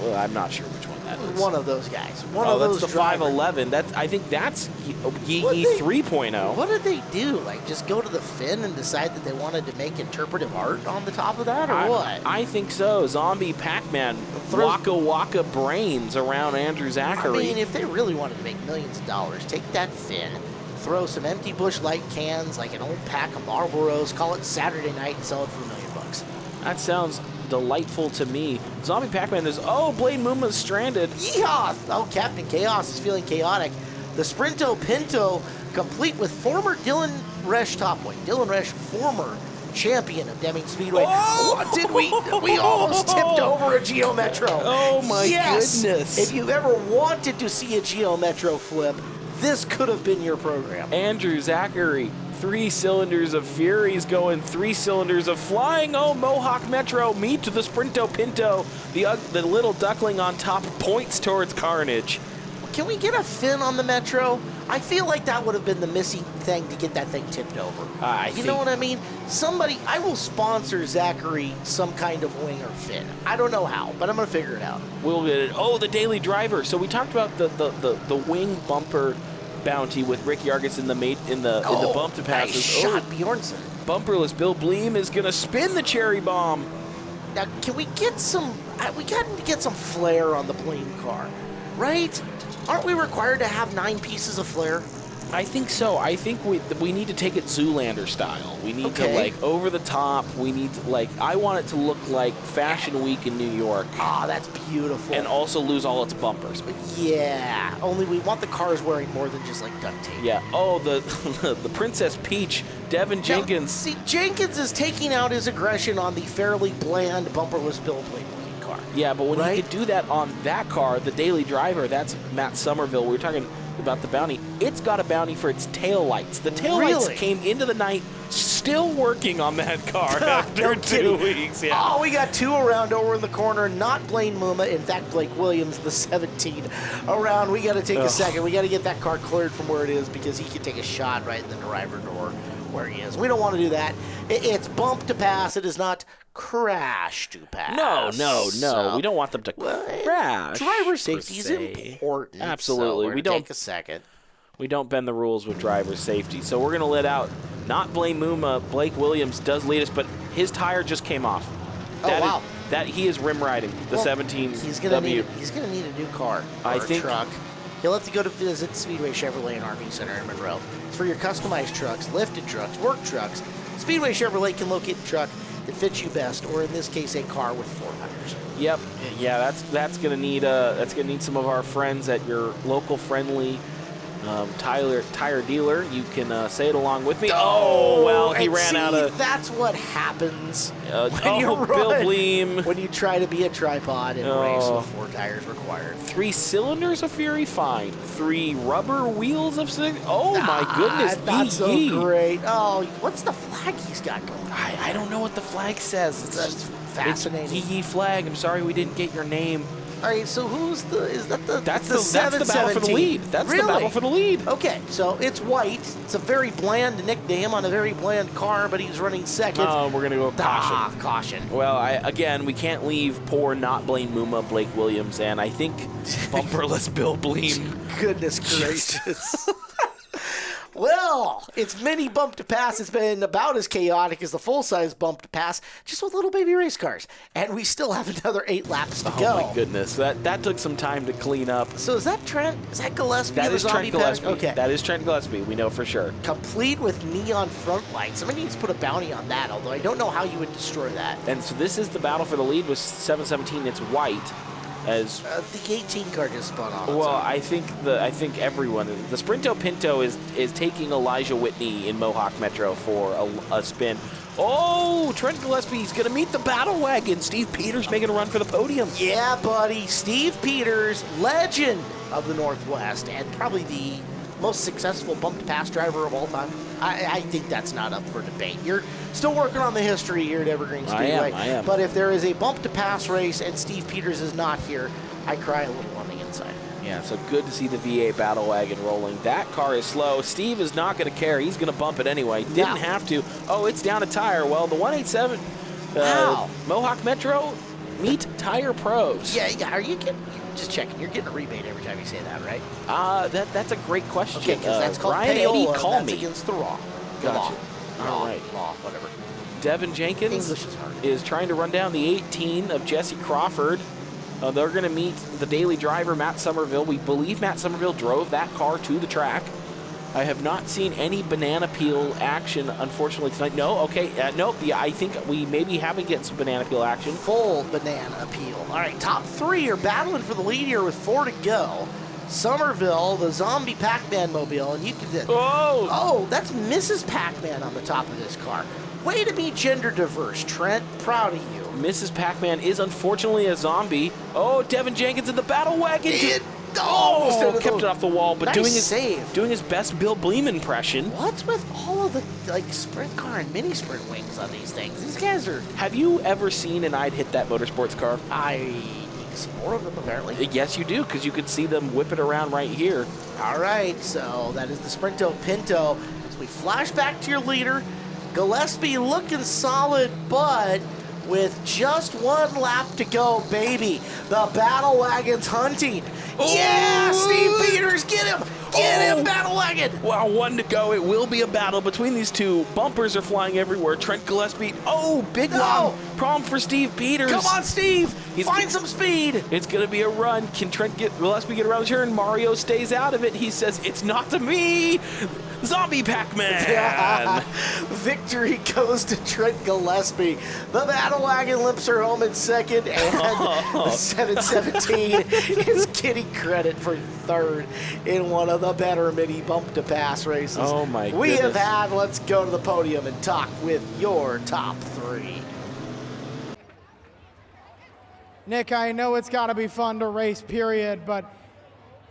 S3: well, I'm not sure which one that is.
S2: One of those guys. One of those
S3: that's the 511. I think that's Yee 3.0.
S2: What did they do? Like, just go to the fin and decide that they wanted to make interpretive art on the top of that, or what?
S3: I think so. Zombie Pac-Man, Waka Waka brains around Andrew Zachary.
S2: I mean, if they really wanted to make millions of dollars, take that fin, throw some empty Busch Light cans, like an old pack of Marlboros, call it Saturday night, and sell it for $1 million.
S3: That sounds delightful to me. Zombie Pac-Man is, Blaine Muma's stranded.
S2: Yeehaw! Oh, Captain Chaos is feeling chaotic. The Sprinto Pinto, complete with former Dylan Resch top weight. Dylan Resch, former champion of Deming Speedway.
S3: Oh!
S2: Did we almost tipped over a Geo Metro.
S3: Oh my goodness.
S2: If you've ever wanted to see a Geo Metro flip, this could have been your program.
S3: Andrew Zachary 3 cylinders of Fury's going 3 cylinders of flying. Oh, Mohawk Metro, meet the Sprinto Pinto. The little duckling on top points towards Carnage.
S2: Can we get a fin on the Metro? I feel like that would have been the missing thing to get that thing tipped over. You know what I mean? I will sponsor Zachary some kind of wing or fin. I don't know how, but I'm going to figure it out.
S3: We'll get it. Oh, the Daily Driver. So we talked about the wing bumper bounty with Rick Yargis in the bump to passes.
S2: Nice shot, Bjornsson.
S3: Bumperless Bill Bleem is going to spin the cherry bomb.
S2: Now, can we get some... we got to get some flair on the Bleem car, right? Aren't we required to have 9 pieces of flair?
S3: I think so. I think we need to take it Zoolander style. We need to, like, over the top. We need to, like, I want it to look like Fashion Week in New York.
S2: Ah, that's beautiful.
S3: And also lose all its bumpers.
S2: Yeah, only we want the cars wearing more than just, like, duct tape.
S3: Yeah. Oh, the Princess Peach, Devin Jenkins.
S2: Now, see, Jenkins is taking out his aggression on the fairly bland bumperless Bill Bleem.
S3: Yeah, but when he could do that on that car, the Daily Driver, that's Matt Somerville. We were talking about the bounty. It's got a bounty for its taillights. The taillights came into the night still working on that car after 2 weeks. Yeah.
S2: Oh, we got 2 around over in the corner. Not Blaine Muma. In fact, Blake Williams, the 17 around. We got to take a second. We got to get that car cleared from where it is because he could take a shot right in the driver door where he is. We don't want to do that. It's bump to pass. It is not crash to pass.
S3: No.
S2: So,
S3: we don't want them to crash.
S2: Driver safety is important.
S3: Absolutely.
S2: So
S3: we don't
S2: take a second.
S3: We don't bend the rules with driver safety. So we're going to let out not Blaine Muma. Blake Williams does lead us, but his tire just came off.
S2: Wow.
S3: He is rim riding the 17
S2: He's gonna need a new car or a truck. He'll have to go to visit Speedway Chevrolet and RV Center in Monroe. It's for your customized trucks, lifted trucks, work trucks. Speedway Chevrolet can locate the truck that fits you best, or in this case, a car with 4 tires.
S3: Yep. Yeah, that's gonna need some of our friends at your local friendly tire dealer. You can say it along with me. Oh, well, he ran out of.
S2: That's what happens
S3: when you run, Bill Bleem.
S2: When you try to be a tripod and race with 4 tires required.
S3: 3 cylinders of Fury, fine. 3 rubber wheels of. Oh my goodness,
S2: not so great. Oh, what's the flag he's got going?
S3: I don't know what the flag says. It's
S2: just fascinating.
S3: It's Yee flag. I'm sorry we didn't get your name.
S2: All right, so is that the
S3: that's the battle for the lead. That's
S2: really?
S3: The battle for the lead.
S2: Okay, so it's white. It's a very bland nickname on a very bland car, but he's running second.
S3: Oh, we're gonna go caution.
S2: Caution.
S3: Well, we can't leave poor not Blaine Muma, Blake Williams, and I think bumperless Bill Bleem.
S2: Goodness gracious. Well, it's mini bump to pass. It's been about as chaotic as the full-size bump to pass, just with little baby race cars. And we still have another 8 laps to go.
S3: Oh, my goodness. That took some time to clean up.
S2: So is that Trent? Is that Gillespie?
S3: That is Trent Gillespie.
S2: Okay.
S3: That is Trent Gillespie. We know for sure.
S2: Complete with neon front lights. Somebody needs to put a bounty on that, although I don't know how you would destroy that.
S3: And so this is the battle for the lead with 717. It's white. As
S2: the 18 car just spun off.
S3: Well, I think everyone, the Sprinto Pinto is taking Elijah Whitney in Mohawk Metro for a spin. Oh, Trent Gillespie's going to meet the battle wagon. Steve Peters making a run for the podium.
S2: Yeah, buddy. Steve Peters, legend of the Northwest, and probably the most successful bump-to-pass driver of all time. I think that's not up for debate. You're still working on the history here at Evergreen Speedway.
S3: I am.
S2: But if there is a bump-to-pass race and Steve Peters is not here, I cry a little on the inside.
S3: Yeah, so good to see the V8 battle wagon rolling. That car is slow. Steve is not going to care. He's going to bump it anyway. Didn't have to. Oh, it's down a tire. Well, the 187 Mohawk Metro meet Tire Pros.
S2: Yeah, are you getting... Just checking. You're getting a rebate every time you say that, right?
S3: That's a great question.
S2: Okay, because that's called
S3: Ryan
S2: payola.
S3: Eddy, call
S2: that's
S3: me.
S2: Against the law.
S3: Gotcha. All right.
S2: Law, whatever.
S3: Devin Jenkins
S2: English is hard.
S3: is trying to run down the 18 of Jesse Crawford. They're going to meet the daily driver, Matt Somerville. We believe Matt Somerville drove that car to the track. I have not seen any banana peel action, unfortunately, tonight. No, okay, nope. Yeah, I think we maybe haven't get some banana peel action.
S2: Full banana peel. All right, top 3 are battling for the lead here with 4 to go. Somerville, the zombie Pac-Man mobile, and you can... Oh, that's Mrs. Pac-Man on the top of this car. Way to be gender diverse, Trent. Proud of you.
S3: Mrs. Pac-Man is unfortunately a zombie. Oh, Devin Jenkins in the battle wagon. Oh, kept it off the wall, but
S2: Nice save.
S3: doing his best Bill Bleem impression.
S2: What's with all of the sprint car and mini sprint wings on these things? These guys are.
S3: Have you ever seen an I'd hit that motorsports car?
S2: I see more of them apparently.
S3: Yes, you do, because you could see them whip it around right here.
S2: All right, so that is the Sprinto Pinto. As we flash back to your leader, Gillespie looking solid, but with just one lap to go, baby, the Battle Wagon's hunting. Yeah, Steve Peters, get him! Get him, Battle Wagon!
S3: Wow, 1 to go. It will be a battle between these two. Bumpers are flying everywhere. Trent Gillespie. Oh, big problem for Steve Peters.
S2: Come on, Steve! Find some speed!
S3: It's going to be a run. Can Trent Gillespie get around the turn? Mario stays out of it. He says, it's not to me. Zombie Pac-Man.
S2: Yeah. Victory goes to Trent Gillespie. The Battle Wagon limps her home in second, and the 717 is getting credit for third in one of the better mini bump to pass races
S3: Oh my
S2: we have
S3: goodness.
S2: had. Let's go to the podium and talk with your top three.
S4: Nick, I know it's got to be fun to race, period, but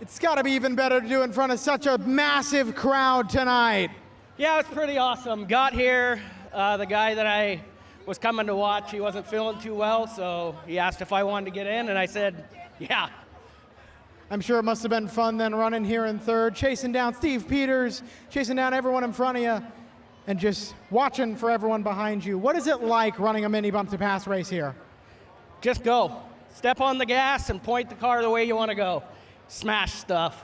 S4: it's got to be even better to do in front of such a massive crowd tonight.
S5: Yeah, it's pretty awesome. Got here, the guy that I was coming to watch, he wasn't feeling too well, so he asked if I wanted to get in, and I said, yeah.
S4: I'm sure it must have been fun then running here in third, chasing down Steve Peters, chasing down everyone in front of you, and just watching for everyone behind you. What is it like running a mini bump to pass race here?
S5: Just go. Step on the gas and point the car the way you want to go. Smash stuff.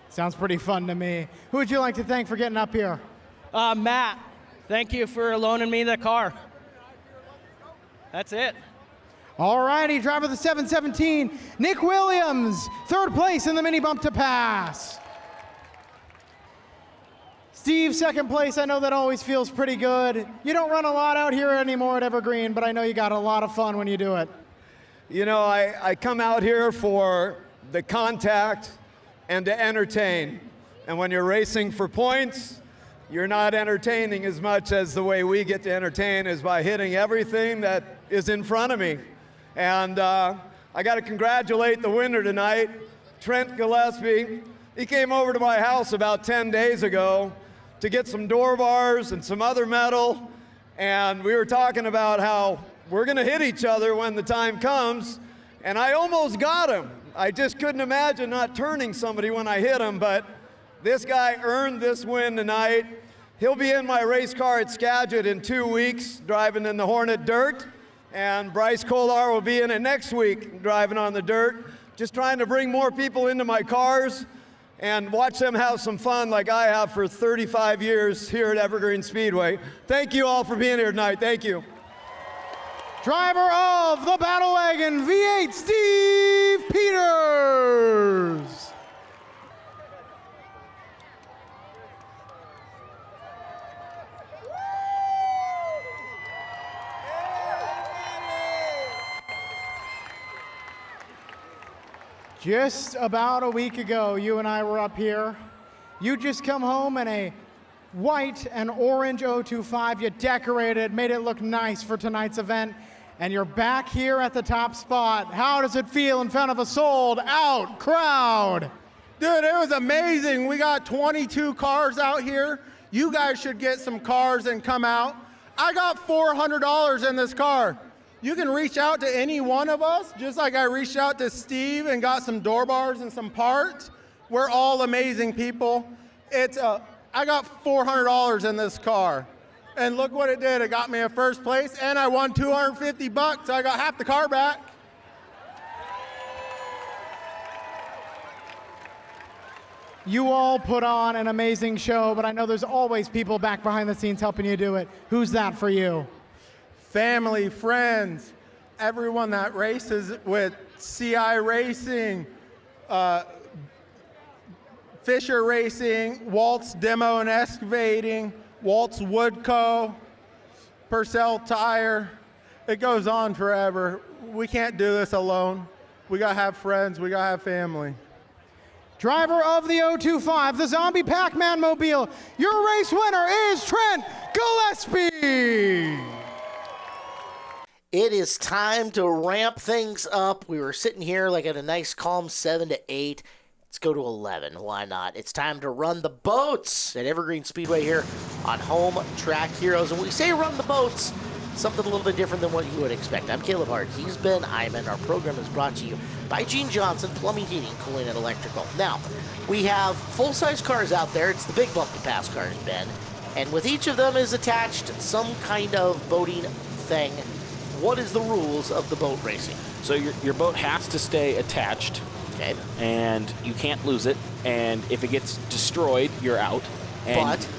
S4: Sounds pretty fun to me. Who would you like to thank for getting up here?
S5: Matt, thank you for loaning me the car. That's it.
S4: All righty, driver of the 717, Nick Williams, third place in the mini bump to pass. Steve, second place. I know that always feels pretty good. You don't run a lot out here anymore at Evergreen, but I know you got a lot of fun when you do it.
S12: You know, I come out here for the contact and to entertain. And when you're racing for points, you're not entertaining as much as the way we get to entertain is by hitting everything that is in front of me. And I got to congratulate the winner tonight, Trent Gillespie. He came over to my house about 10 days ago to get some door bars and some other metal. And we were talking about how we're going to hit each other when the time comes. And I almost got him. I just couldn't imagine not turning somebody when I hit him. But this guy earned this win tonight. He'll be in my race car at Skagit in 2 weeks, driving in the Hornet Dirt. And Bryce Kolar will be in it next week, driving on the dirt. Just trying to bring more people into my cars and watch them have some fun like I have for 35 years here at Evergreen Speedway. Thank you all for being here tonight. Thank you.
S4: Driver of the Battle Wagon V8, Steve Peters. Just about a week ago, you and I were up here. You just come home in a white and orange 025. You decorated, made it look nice for tonight's event, and you're back here at the top spot. How does it feel in front of a sold-out crowd?
S13: Dude, it was amazing. We got 22 cars out here. You guys should get some cars and come out. I got $400 in this car. You can reach out to any one of us, just like I reached out to Steve and got some door bars and some parts. We're all amazing people. I got $400 in this car. And look what it did. It got me a first place, and I won $250, so I got half the car back.
S4: You all put on an amazing show, but I know there's always people back behind the scenes helping you do it. Who's that for you?
S13: Family, friends, everyone that races with CI Racing, Fisher Racing, Waltz Demo and Excavating, Waltz Woodco, Purcell Tire. It goes on forever. We can't do this alone. We gotta have friends, we gotta have family.
S4: Driver of the 025, the Zombie Pac-Man Mobile, your race winner is Trent Gillespie.
S2: It is time to ramp things up. We were sitting here like at a nice calm 7 to 8. Let's go to 11. Why not? It's time to run the boats at Evergreen Speedway here on Home Track Heroes. And when we say run the boats, something a little bit different than what you would expect. I'm Caleb Hart. He's Ben Iman. Our program is brought to you by Gene Johnson, Plumbing, Heating, Cooling, and Electrical. Now, we have full-size cars out there. It's the big bump to pass cars, Ben. And with each of them is attached some kind of boating thing. What is the rules of the boat racing?
S3: So your boat has to stay attached.
S2: Okay.
S3: And you can't lose it. And if it gets destroyed, you're out.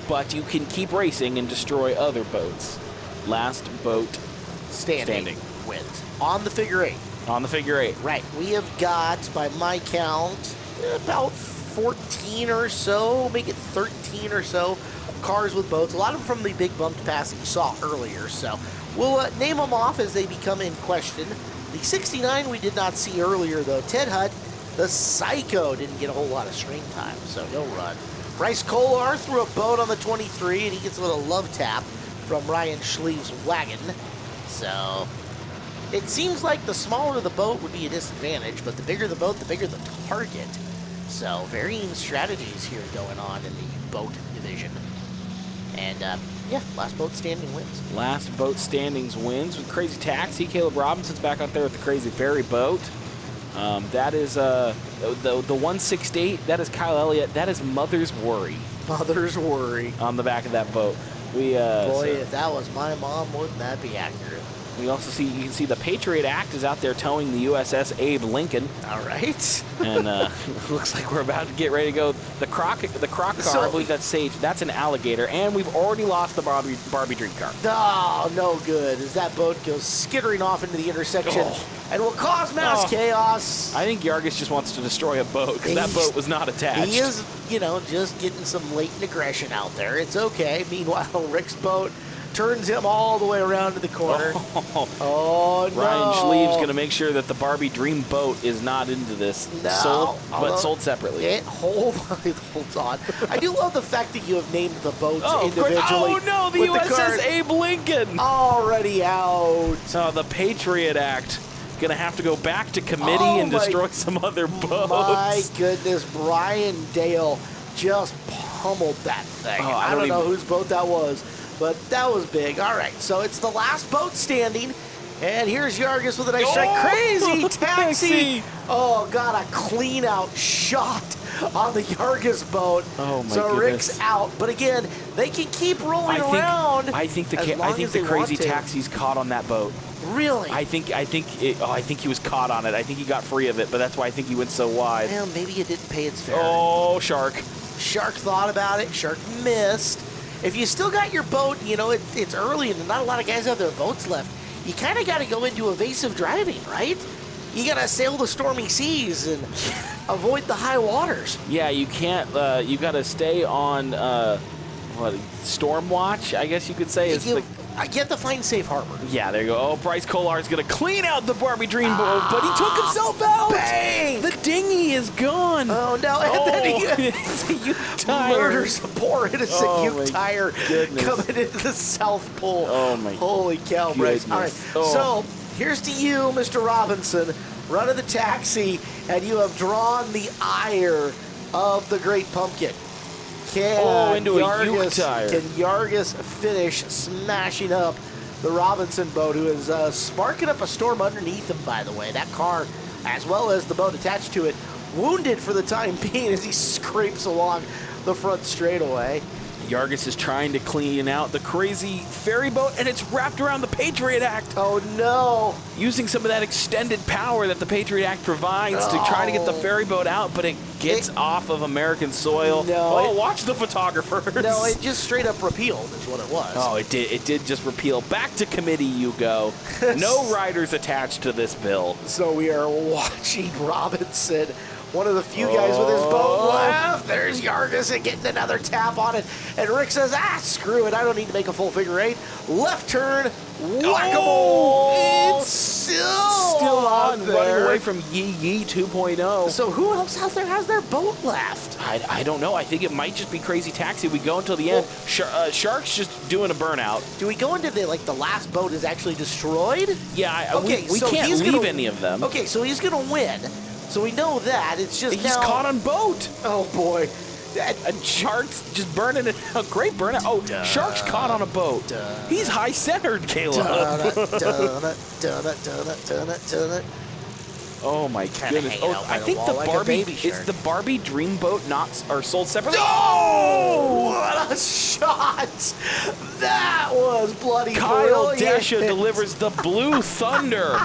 S3: But you can keep racing and destroy other boats. Last boat standing
S2: wins. On the figure 8.
S3: On the figure 8.
S2: Right. We have got, by my count, about 14 or so, make it 13 or so cars with boats. A lot of them from the big bump to pass that you saw earlier. So we'll name them off as they become in question. The 69 we did not see earlier, though. Ted Hutt, the Psycho, didn't get a whole lot of screen time, so he'll run. Bryce Kolar threw a boat on the 23, and he gets a little love tap from Ryan Schleeve's wagon. So it seems like the smaller the boat would be a disadvantage, but the bigger the boat, the bigger the target. So varying strategies here going on in the boat division. And yeah, last boat standing wins.
S3: Last boat standings wins with Crazy Taxi. Caleb Robinson's back out there with the Crazy Ferry boat. That is the 168. That is Kyle Elliott. That is Mother's Worry.
S2: Mother's Worry
S3: on the back of that boat.
S2: If that was my mom, wouldn't that be accurate?
S3: We also you can see the Patriot Act is out there towing the USS Abe Lincoln.
S2: All right.
S3: And looks like we're about to get ready to go. The croc car, I believe that's Sage. That's an alligator. And we've already lost the Barbie Dream car.
S2: Oh, no good. As that boat goes skittering off into the intersection and will cause mass chaos.
S3: I think Yargis just wants to destroy a boat because that boat was not attached.
S2: He is, just getting some latent aggression out there. It's okay. Meanwhile, Rick's boat turns him all the way around to the corner. Oh, no.
S3: Ryan Schleeve's going to make sure that the Barbie Dream boat is not into this.
S2: No.
S3: Sold separately.
S2: Hold on. I do love the fact that you have named the boats individually.
S3: Oh, no, the USS Abe Lincoln.
S2: Already out.
S3: Oh, the Patriot Act. Going to have to go back to committee and destroy some other boats.
S2: My goodness, Brian Dale just pummeled that thing. I don't know whose boat that was. But that was big. All right, so it's the last boat standing. And here's Yargis with a nice strike. Crazy Taxi. Oh, got a clean out shot on the Yargis boat.
S3: Oh, my
S2: so
S3: goodness.
S2: Rick's out. But again, they can keep rolling around.
S3: I think the Crazy Taxi's caught on that boat.
S2: Really?
S3: I think he was caught on it. I think he got free of it, but that's why I think he went so wide.
S2: Well, maybe it didn't pay its fare.
S3: Oh, Shark.
S2: Shark thought about it. Shark missed. If you still got your boat, it's early and not a lot of guys have their boats left, you kind of got to go into evasive driving, right? You got to sail the stormy seas and avoid the high waters.
S3: Yeah, you can't. You got to stay on storm watch, I guess you could say.
S2: I get to find safe harbor.
S3: Yeah, there you go. Oh, Bryce Kolar's going to clean out the Barbie Dream boat, but he took himself out.
S2: Bang!
S3: The dinghy is gone.
S2: Oh, no. And then it's a Ute tire. Murders a poor innocent Ute tire coming into the South Pole.
S3: Oh, my
S2: Holy cow, Bryce. All right, so here's to you, Mr. Robinson, running the taxi, and you have drawn the ire of the Great Pumpkin.
S3: Into a Ute tire.
S2: Can Yargis finish smashing up the Robinson boat, who is sparking up a storm underneath him, by the way. That car, as well as the boat attached to it, wounded for the time being as he scrapes along the front straightaway.
S3: Yargis is trying to clean out the Crazy Ferry boat, and it's wrapped around the Patriot Act.
S2: Oh, no.
S3: Using some of that extended power that the Patriot Act provides to try to get the ferry boat out, but it gets off of American soil.
S2: No.
S3: Watch the photographers.
S2: No, it just straight up repealed is what it was.
S3: Oh, it did. It did just repeal. Back to committee you go. No riders attached to this bill.
S2: So we are watching Robinson, one of the few guys with his boat left. There's Yargis getting another tap on it. And Rick says, screw it. I don't need to make a full figure 8. Left turn, whack-a-mole.
S3: It's
S2: still
S3: on,
S2: there.
S3: running away from Yee Yee 2.0.
S2: So who else out there has their boat left?
S3: I don't know. I think it might just be Crazy Taxi. We go until the end. Shark's just doing a burnout.
S2: Do we go into the last boat is actually destroyed?
S3: Yeah,
S2: okay,
S3: we
S2: so
S3: can't
S2: he's
S3: leave
S2: gonna,
S3: any of them.
S2: Okay, so he's going to win. So we know that. It's just
S3: He's caught on boat.
S2: Oh, boy.
S3: And Shark's just burning it. Oh, great burnout. Oh, Shark's caught on a boat. He's high-centered, Caleb. Oh my goodness! Oh, I think the Barbie is the Barbie Dream Boat not sold separately.
S2: Oh, what a shot! That was bloody
S3: Kyle
S2: brilliant.
S3: Desha delivers the Blue Thunder,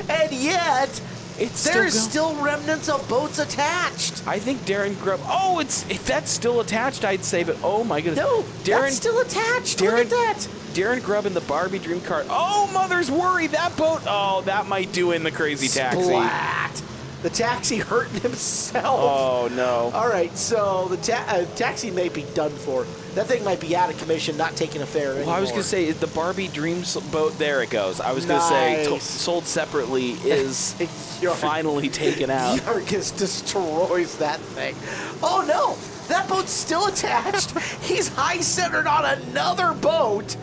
S2: and yet there's
S3: still
S2: still remnants of boats attached.
S3: I think Darren Grubb. Oh, if that's still attached, I'd say. But oh my goodness,
S2: no,
S3: Darren,
S2: that's still attached. Look at that.
S3: Darren Grubb in the Barbie Dream Car. Oh, mother's worry. That boat. Oh, that might do in the Crazy Taxi.
S2: Splat. The taxi hurting himself.
S3: Oh, no.
S2: All right, so the taxi may be done for. That thing might be out of commission, not taking a fare anymore.
S3: Well, I was going to say, is the Barbie Dreams boat, there it goes. I was going to say, sold separately is finally taken out.
S2: Yargis destroys that thing. Oh, no. That boat's still attached. He's high-centered on another boat.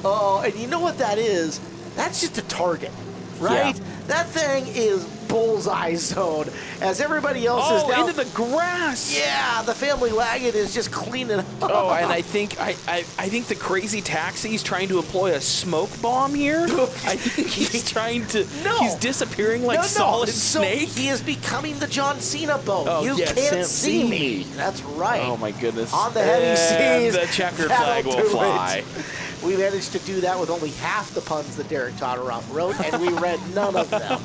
S2: Oh, and you know what that is? That's just a target, right?
S3: Yeah.
S2: That thing is bullseye zone as everybody else is now
S3: into the grass.
S2: Yeah, the family wagon is just cleaning up.
S3: Oh, and I think the Crazy Taxi is trying to employ a smoke bomb here. I think he's trying to.
S2: No.
S3: He's disappearing like Solid Snake.
S2: He is becoming the John Cena boat.
S3: Oh,
S2: you
S3: yes,
S2: can't see me. That's right.
S3: Oh my goodness.
S2: On the heavy seas,
S3: the checkered
S2: that'll
S3: flag will
S2: do
S3: fly.
S2: it. We managed to do that with only half the puns that Derek Todoroff wrote, and we read none of them.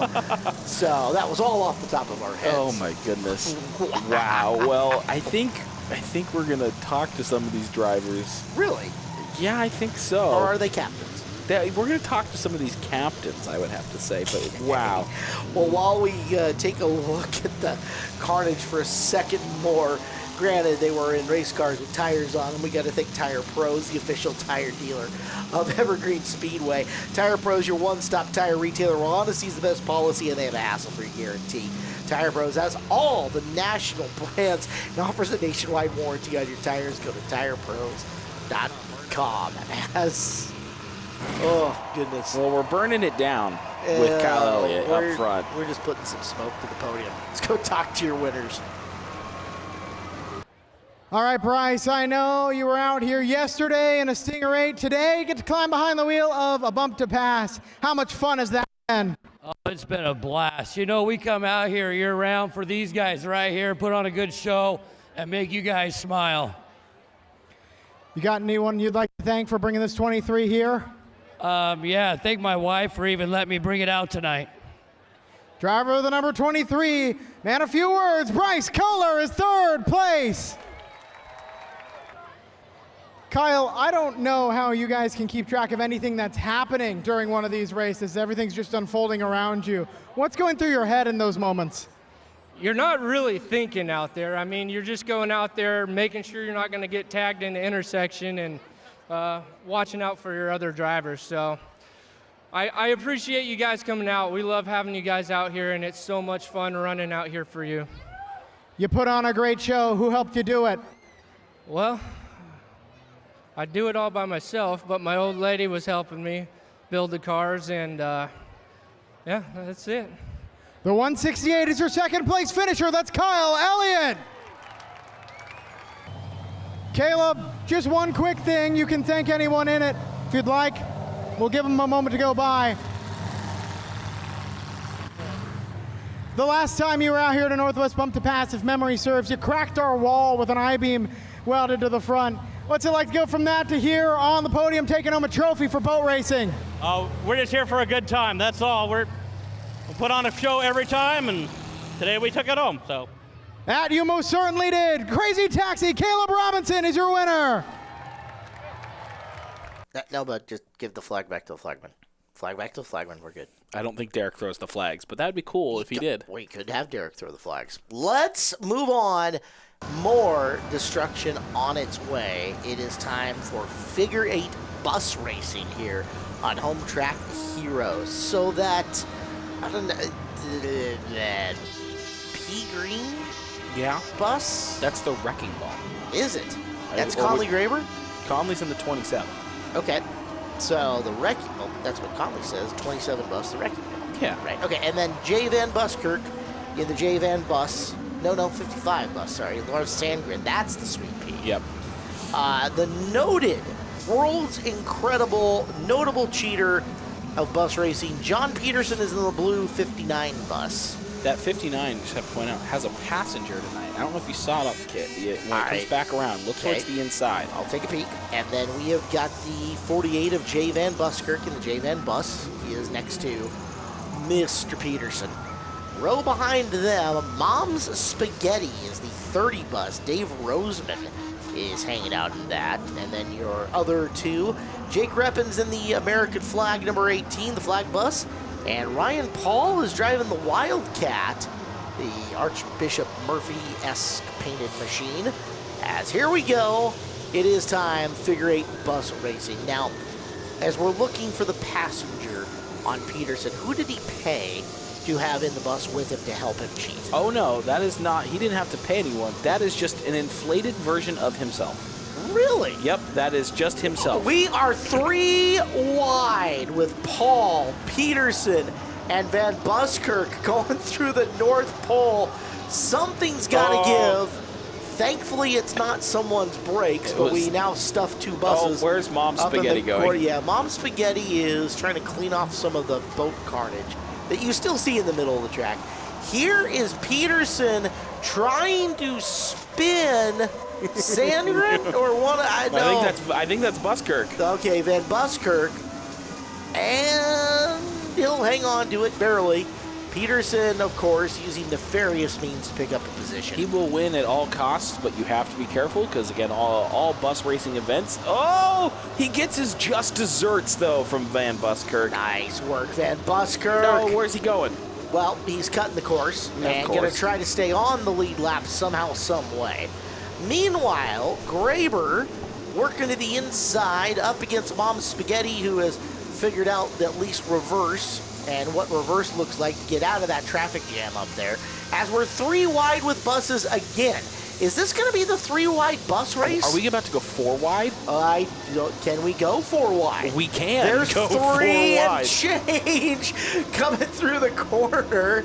S2: So that was all off the top of our heads.
S3: Oh my goodness! Wow. Well, I think we're gonna talk to some of these drivers.
S2: Really?
S3: Yeah, I think so.
S2: Or are they captains?
S3: We're gonna talk to some of these captains, I would have to say. But wow.
S2: Well, while we take a look at the carnage for a second more. Granted, they were in race cars with tires on them. We got to thank Tire Pros, the official tire dealer of Evergreen Speedway. Tire Pros, your one-stop tire retailer. Where honesty is the best policy, and they have a hassle-free guarantee. Tire Pros has all the national brands and offers a nationwide warranty on your tires. Go to TirePros.com. Oh, goodness.
S3: Well, we're burning it down with Kyle Elliott up front.
S2: We're just putting some smoke to the podium. Let's go talk to your winners.
S4: All right, Bryce, I know you were out here yesterday in a Stinger 8. Today, you get to climb behind the wheel of a Bump to Pass. How much fun has that been?
S14: Oh, it's been a blast. You know, we come out here year-round for these guys right here, put on a good show, and make you guys smile.
S4: You got anyone you'd like to thank for bringing this 23 here?
S14: Yeah, thank my wife for even letting me bring it out tonight.
S4: Driver of the number 23, man, a few words. Bryce Kohler is third place. Kyle, I don't know how you guys can keep track of anything that's happening during one of these races. Everything's just unfolding around you. What's going through your head in those moments?
S6: You're not really thinking out there. I mean, you're just going out there, making sure you're not going to get tagged in the intersection and watching out for your other drivers. So I appreciate you guys coming out. We love having you guys out here, and it's so much fun running out here for you.
S4: You put on a great show. Who helped you do it?
S6: Well, I do it all by myself, but my old lady was helping me build the cars, and yeah, that's it.
S4: The 168 is your second place finisher. That's Kyle Elliott. Caleb, just one quick thing. You can thank anyone in it if you'd like. We'll give them a moment to go by. The last time you were out here at a Northwest Bump to Pass, if memory serves, you cracked our wall with an I-beam welded to the front. What's it like to go from that to here on the podium taking home a trophy for boat racing?
S9: We're just here for a good time, that's all. We put on a show every time, and today we took it home, so.
S4: That you most certainly did. Crazy Taxi, Caleb Robinson is your winner.
S2: No, but just give the flag back to the flagman. Flag back to the flagman, we're good.
S3: I don't think Derek throws the flags, but that would be cool if he did.
S2: We could have Derek throw the flags. Let's move on. More destruction on its way. It is time for Figure 8 bus racing here on Home Track Heroes. So that I don't know. Pea green
S3: Yeah.
S2: bus?
S3: That's the wrecking ball.
S2: Is it? That's
S3: Or
S2: Conley
S3: would-
S2: Graber?
S3: Conley's in the 27.
S2: Okay. So the wrecking ball, that's what Conley says, 27 bus, the wrecking ball.
S3: Yeah.
S2: Right. Okay, and then J. Van Buskirk in the J. Van bus. No, 55 bus, sorry. Lars Sandgren, that's the Sweet Pea.
S3: Yep.
S2: The noted, world's incredible, notable cheater of bus racing, John Peterson, is in the blue 59 bus.
S3: That 59, just have to point out, has a passenger tonight. I don't know if you saw it up, Kit. When it comes back around, look towards the inside.
S2: I'll take a peek. And then we have got the 48 of J. Van Buskirk in the J. Van bus. He is next to Mr. Peterson. Row behind them, Mom's Spaghetti is the 30 bus. Dave Roseman is hanging out in that. And then your other two, Jake Reppin's in the American flag number 18, the flag bus. And Ryan Paul is driving the Wildcat, the Archbishop Murphy-esque painted machine. As here we go, it is time, figure 8 bus racing. Now, as we're looking for the passenger on Peterson, who did he pay to have in the bus with him to help him cheat?
S3: Oh, no, that is not. He didn't have to pay anyone. That is just an inflated version of himself.
S2: Really?
S3: Yep, that is just himself.
S2: We are 3 wide with Paul, Peterson, and Van Buskirk going through the North Pole. Something's got to give. Thankfully, it's not someone's brakes, but we now stuffed 2 buses.
S3: Oh, where's Mom
S2: up in
S3: Spaghetti
S2: the
S3: going?
S2: corner. Yeah, Mom Spaghetti is trying to clean off some of the boat carnage that you still see in the middle of the track. Here is Peterson trying to spin Sandgren or one. I
S3: think that's Buskirk.
S2: Okay, Van Buskirk, and he'll hang on to it barely. Peterson, of course, using nefarious means to pick up a position.
S3: He will win at all costs, but you have to be careful because, again, all bus racing events. Oh, he gets his just desserts, though, from Van Buskirk.
S2: Nice work, Van Buskirk.
S3: No, where's he going?
S2: Well, he's cutting the course and going to try to stay on the lead lap somehow, some way. Meanwhile, Graber working to the inside up against Mom Spaghetti, who has figured out at least reverse and what reverse looks like to get out of that traffic jam up there. As we're 3 wide with buses again. Is this going to be the 3 wide bus race?
S3: Are we about to go 4 wide?
S2: Can we go 4 wide?
S3: We can.
S2: There's
S3: go
S2: 3
S3: 4
S2: and
S3: wide.
S2: change coming through the corner.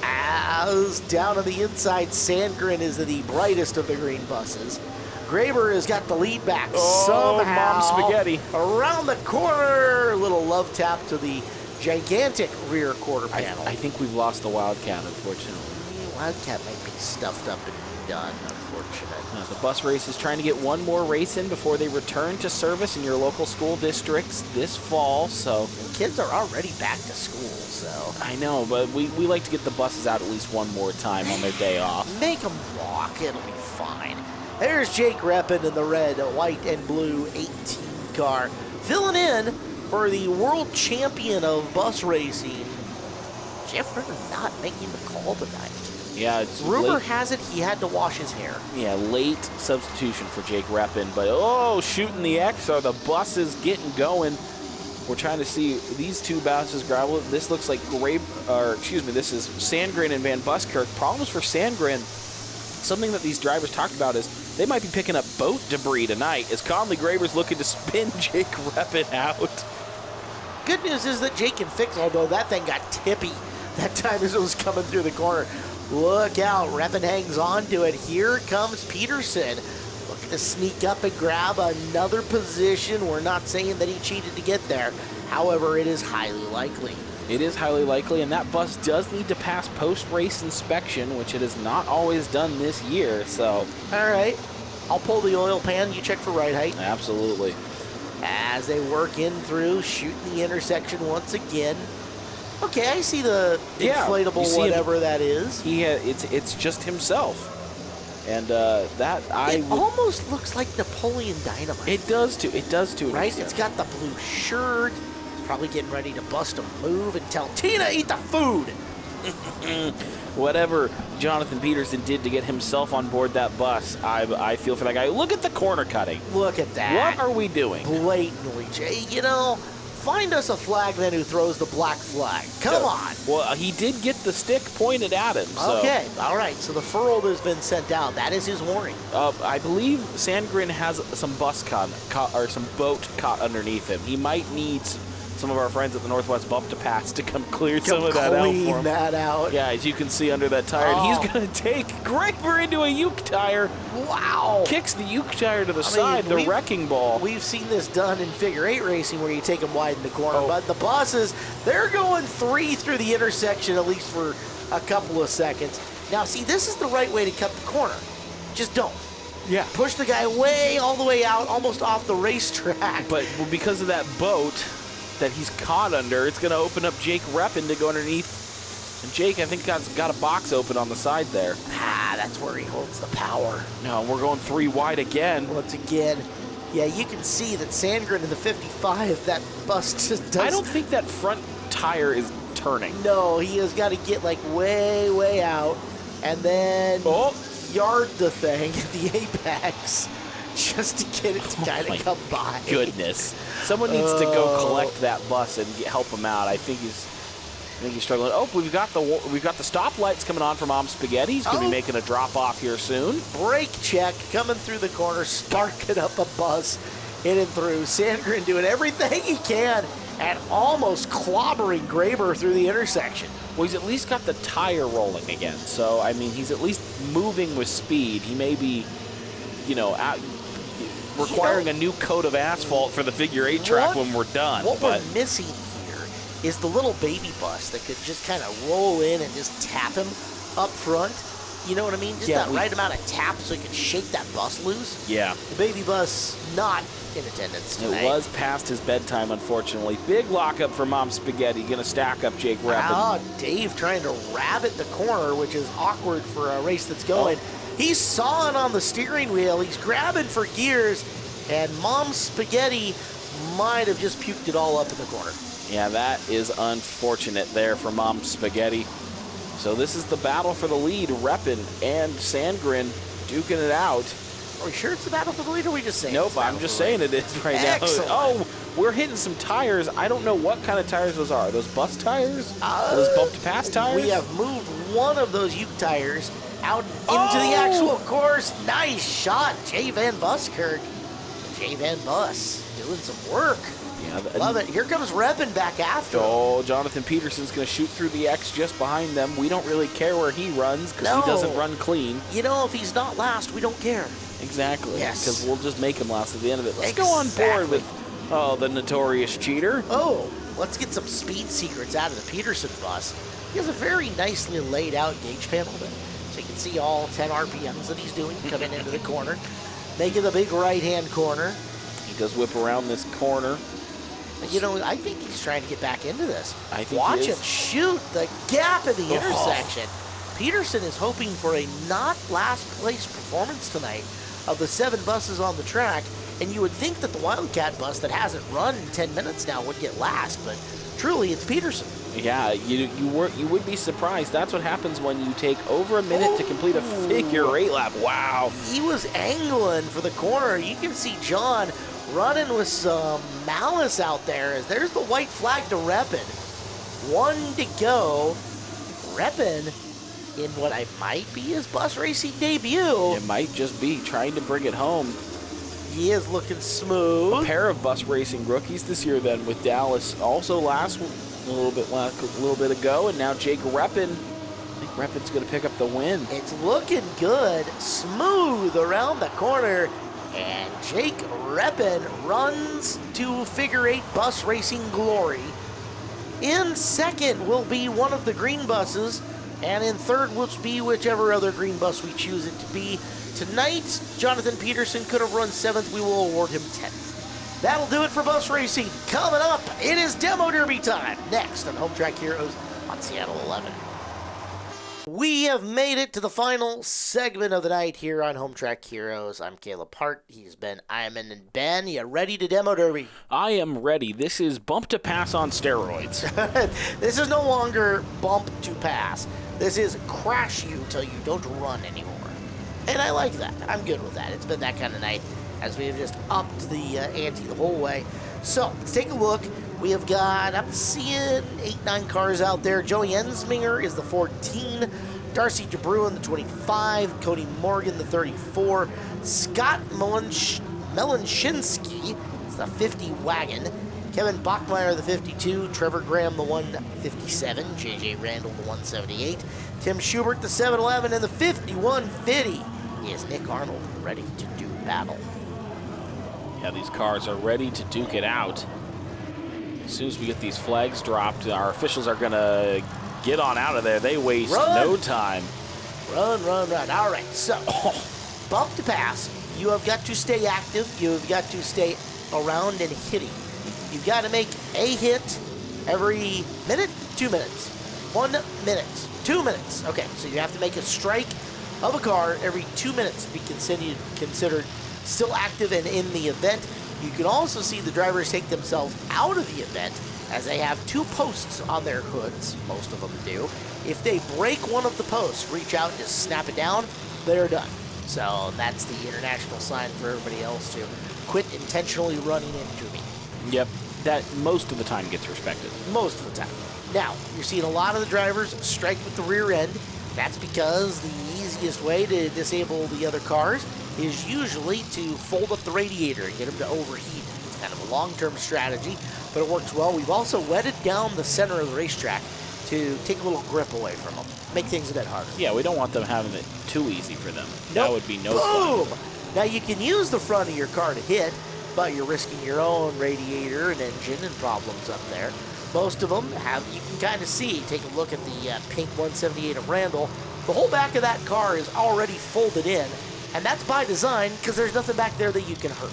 S2: As down on the inside, Sandgren is the brightest of the green buses. Graber has got the lead back somehow.
S3: Mom Spaghetti.
S2: Around the corner. Little love tap to the gigantic rear quarter panel.
S3: I think we've lost the Wildcat, unfortunately.
S2: Wildcat might be stuffed up and done, unfortunately.
S3: The bus race is trying to get one more race in before they return to service in your local school districts this fall. So
S2: kids are already back to school, so
S3: I know, but we like to get the buses out at least one more time on their day off.
S2: Make them walk; it'll be fine. There's Jake Reppin in the red, white, and blue 18 car, filling in for the world champion of bus racing, Jeff Ritter, not making the call tonight.
S3: Yeah, it's
S2: Rumor
S3: late.
S2: has it he had to wash his hair.
S3: Yeah, late substitution for Jake Reppin, but shooting the X, are the buses getting going? We're trying to see these 2 buses gravel. This looks like this is Sandgren and Van Buskirk. Problems for Sandgren. Something that these drivers talked about is they might be picking up boat debris tonight as Conley Graber's looking to spin Jake Reppin out.
S2: Good news is that Jake can fix, although that thing got tippy that time as it was coming through the corner. Look out, Reppin hangs on to it. Here comes Peterson, looking to sneak up and grab another position. We're not saying that he cheated to get there. However, it is highly likely.
S3: It is highly likely, and that bus does need to pass post-race inspection, which it has not always done this year, so.
S2: All right, I'll pull the oil pan. You check for ride height.
S3: Absolutely.
S2: As they work in through, shooting the intersection once again. Okay, I see the inflatable whatever that is.
S3: It's just himself. And
S2: it almost looks like Napoleon Dynamite.
S3: It does too. It does too.
S2: Right? It's got the blue shirt. It's probably getting ready to bust a move and tell Tina, eat the food.
S3: Whatever Jonathan Peterson did to get himself on board that bus, I feel for that guy. Look at the corner cutting.
S2: Look at that.
S3: What are we doing?
S2: Blatantly, Jay. find us a flagman who throws the black flag. Come on.
S3: Well, he did get the stick pointed at him. So.
S2: Okay, all right. So the furled has been sent out. That is his warning.
S3: I believe Sandgren has some bus or some boat caught underneath him. He might need some of our friends at the Northwest Bump to Pass to come clear some of that out for him.
S2: Clean that out.
S3: Yeah, as you can see under that tire. And he's going to take Graber into a uke tire.
S2: Wow.
S3: Kicks the uke tire to the side, the wrecking ball.
S2: We've seen this done in figure 8 racing where you take them wide in the corner. But the buses, they're going 3 through the intersection at least for a couple of seconds. Now, see, this is the right way to cut the corner. Just don't.
S3: Yeah.
S2: Push the guy way, all the way out, almost off the racetrack.
S3: But because of that boat that he's caught under, it's going to open up Jake Reppin to go underneath. And Jake, I think, got a box open on the side there.
S2: That's where he holds the power.
S3: No, we're going 3 wide again.
S2: Once again. Yeah, you can see that Sandgren in the 55, that bus just does.
S3: I don't think that front tire is turning.
S2: No, he has got to get like way out and then yard the thing at the apex just to get it to kind of come by.
S3: Goodness. Someone needs to go collect that bus and help him out. I think he's struggling. Oh, we've got the stoplights coming on for Mom Spaghetti. He's going to be making a drop off here soon.
S2: Brake check coming through the corner, sparking up a bus, hitting through. Sandgren doing everything he can and almost clobbering Graber through the intersection.
S3: Well, he's at least got the tire rolling again. So, I mean, he's at least moving with speed. He may be, requiring a new coat of asphalt for the figure 8 track when we're done.
S2: What we're missing here is the little baby bus that could just kind of roll in and just tap him up front. You know what I mean? Just that right amount of tap so he could shake that bus loose.
S3: Yeah.
S2: The baby bus not in attendance tonight.
S3: It was past his bedtime, unfortunately. Big lockup for Mom Spaghetti. Going to stack up Jake Reppin.
S2: Dave trying to rabbit the corner, which is awkward for a race that's going. He's sawing on the steering wheel. He's grabbing for gears, and Mom Spaghetti might have just puked it all up in the corner.
S3: Yeah, that is unfortunate there for Mom Spaghetti. So this is the battle for the lead. Reppin and Sandgren duking it out.
S2: Are we sure it's the battle for the lead, or are we just saying?
S3: Nope, I'm just saying it is right now. Oh, we're hitting some tires. I don't know what kind of tires those are. Are those bus tires? Are those bump to pass tires?
S2: We have moved one of those uke tires out into the actual course. Nice shot, Jay Van Buskirk. Jay Van Bus doing some work.
S3: Yeah,
S2: love it. Here comes Reppin back after.
S3: Oh, Jonathan Peterson's going to shoot through the X just behind them. We don't really care where he runs because he doesn't run clean.
S2: You know, if he's not last, we don't care.
S3: Exactly.
S2: Yes.
S3: Because we'll just make him last at the end of it. Let's go on board with, the notorious cheater.
S2: Oh, let's get some speed secrets out of the Peterson bus. He has a very nicely laid out gauge panel there. So you can see all 10 RPMs that he's doing coming into the corner. Making the big right-hand corner.
S3: He does whip around this corner.
S2: You know, I think he's trying to get back into this.
S3: I think
S2: Watch
S3: he
S2: him
S3: is.
S2: shoot the gap in the intersection. Peterson is hoping for a not last place performance tonight of the 7 buses on the track. And you would think that the Wildcat bus that hasn't run in 10 minutes now would get last, but truly it's Peterson.
S3: Yeah, you would be surprised. That's what happens when you take over a minute to complete a figure 8 lap. Wow.
S2: He was angling for the corner. You can see John running with some malice out there as there's the white flag to Reppin. 1 to go. Reppin in what I might be his bus racing debut.
S3: It might just be trying to bring it home.
S2: He is looking smooth.
S3: A pair of bus racing rookies this year then with Dallas. Also last a little bit ago, and now Jake Reppin. I think Reppin's going to pick up the win.
S2: It's looking good. Smooth around the corner. And Jake Reppin runs to figure 8 bus racing glory. In second will be one of the green buses, and in third will be whichever other green bus we choose it to be. Tonight, Jonathan Peterson could have run 7th. We will award him 10th. That'll do it for bus racing. Coming up, it is Demo Derby time. Next on Home Track Heroes on Seattle 11. We have made it to the final segment of the night here on Home Track Heroes. I'm Caleb Hart. He's Ben Iman, and Ben, you ready to Demo Derby?
S3: I am ready. This is bump to pass on steroids.
S2: This is no longer bump to pass. This is crash you till you don't run anymore. And I like that. I'm good with that. It's been that kind of night as we have just upped the ante the whole way. So let's take a look. We have got, I'm seeing 8-9 cars out there. Joey Ensminger is the 14. Darcy DeBruin, the 25. Cody Morgan, the 34. Scott Melanchinski is the 50 wagon. Kevin Bachmeyer, the 52. Trevor Graham, the 157. JJ Randall, the 178. Tim Schubert, the 711. And the 5150 is Nick Arnold, ready to do battle.
S3: Yeah, these cars are ready to duke it out. As soon as we get these flags dropped, our officials are going to get on out of there. They waste no time.
S2: Run. All right, so bump to pass. You have got to stay active. You have got to stay around and hitting. You've got to make a hit every minute, 2 minutes. 1 minute, 2 minutes. Okay, so you have to make a strike of a car every 2 minutes to be considered still active and in the event. You can also see the drivers take themselves out of the event as they have 2 posts on their hoods. Most of them do. If they break one of the posts, reach out and just snap it down, they're done. So that's the international sign for everybody else to quit intentionally running into me.
S3: Yep, that most of the time gets respected.
S2: Most of the time. Now, you're seeing a lot of the drivers strike with the rear end. That's because the easiest way to disable the other cars is usually to fold up the radiator and get them to overheat. It's kind of a long-term strategy, but it works well. We've also wetted down the center of the racetrack to take a little grip away from them, make things a bit harder.
S3: Yeah, we don't want them having it too easy for them.
S2: Nope.
S3: That would be no fun.
S2: Boom! Now, you can use the front of your car to hit, but you're risking your own radiator and engine and problems up there. Most of them have, you can kind of see, take a look at the pink 178 of Randall. The whole back of that car is already folded in, and that's by design because there's nothing back there that you can hurt.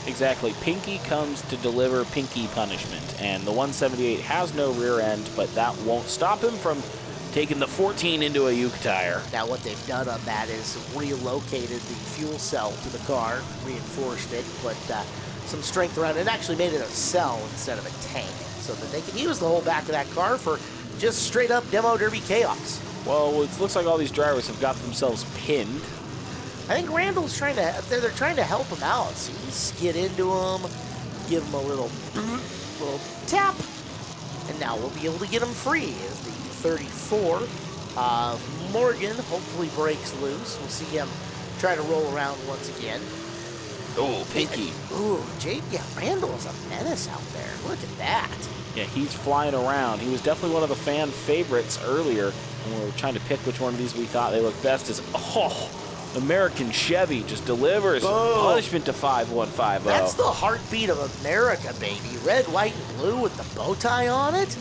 S3: Exactly. Pinky comes to deliver pinky punishment, and the 178 has no rear end, but that won't stop him from taking the 14 into a Uke tire.
S2: Now what they've done on that is relocated the fuel cell to the car, reinforced it, put some strength around it, and actually made it a cell instead of a tank, so that they can use the whole back of that car for just straight up demo derby chaos.
S3: Well, it looks like all these drivers have got themselves pinned.
S2: I think Randall's trying to, they're trying to help him out. So you skid into him, give him a little tap, and now we'll be able to get him free as the 34 of Morgan hopefully breaks loose. We'll see him try to roll around once again.
S3: Oh, Pinky.
S2: Randall is a menace out there. Look at that.
S3: Yeah, he's flying around. He was definitely one of the fan favorites earlier. And we were trying to pick which one of these we thought they looked best. American Chevy just delivers punishment to 5150.
S2: That's the heartbeat of America, baby. Red, white, and blue with the bow tie on it.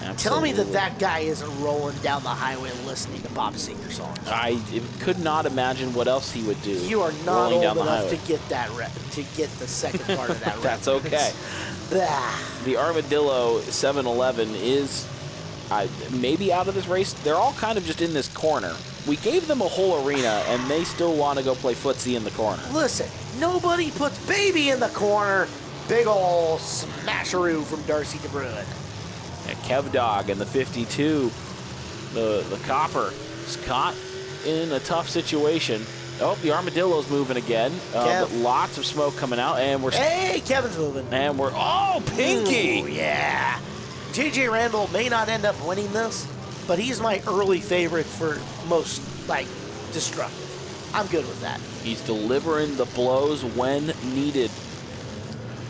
S3: Absolutely.
S2: Tell me that guy isn't rolling down the highway listening to Bob Seger songs.
S3: I could not imagine what else he would do.
S2: You are not old enough
S3: to
S2: get that to get the second part of that.
S3: That's okay. The Armadillo 711 is maybe out of this race. They're all kind of just in this corner. We gave them a whole arena, and they still want to go play footsie in the corner.
S2: Listen, nobody puts baby in the corner. Big ol' smasheroo from Darcy DeBruin.
S3: And Kev Dog in the 52, the copper, is caught in a tough situation. Oh, the Armadillo's moving again. But lots of smoke coming out, and
S2: Hey, Kevin's moving.
S3: And Pinky!
S2: Ooh, yeah. JJ Randall may not end up winning this, but he's my early favorite for most, destructive. I'm good with that.
S3: He's delivering the blows when needed.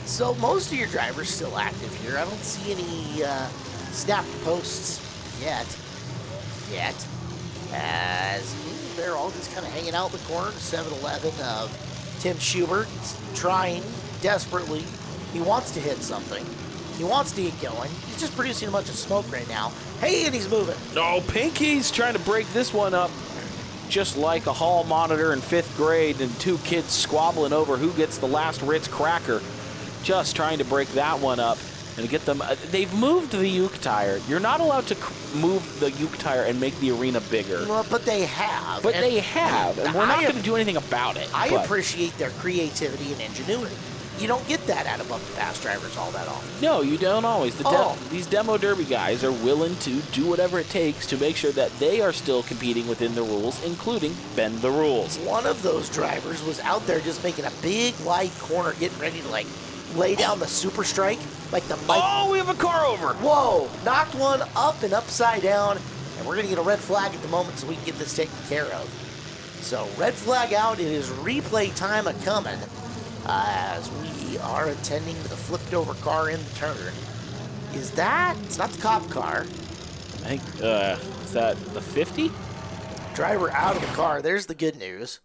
S2: So most of your drivers still active here. I don't see any snapped posts yet. As they're all just kind of hanging out in the corner. 7-11 of Tim Schubert trying desperately. He wants to hit something. He wants to get going. He's just producing a bunch of smoke right now. Hey, and he's moving.
S3: Oh, Pinky's trying to break this one up. Just like a hall monitor in 5th grade and 2 kids squabbling over who gets the last Ritz cracker. Just trying to break that one up and get them. They've moved the Uke tire. You're not allowed to move the Uke tire and make the arena bigger.
S2: Well, but they have.
S3: And we're not going to do anything about it.
S2: I appreciate their creativity and ingenuity. You don't get that out of bump to pass drivers all that often.
S3: No, you don't always. These demo derby guys are willing to do whatever it takes to make sure that they are still competing within the rules, including bend the rules.
S2: One of those drivers was out there just making a big wide corner, getting ready to lay down the super strike, like the Mike.
S3: Oh, we have a car over.
S2: Whoa, knocked one up and upside down, and we're going to get a red flag at the moment so we can get this taken care of. So red flag out, it is replay time a-coming as we are attending to the flipped over car in the turn. Is that, it's not the cop car.
S3: I think, is that the 50?
S2: Driver out of the car, there's the good news.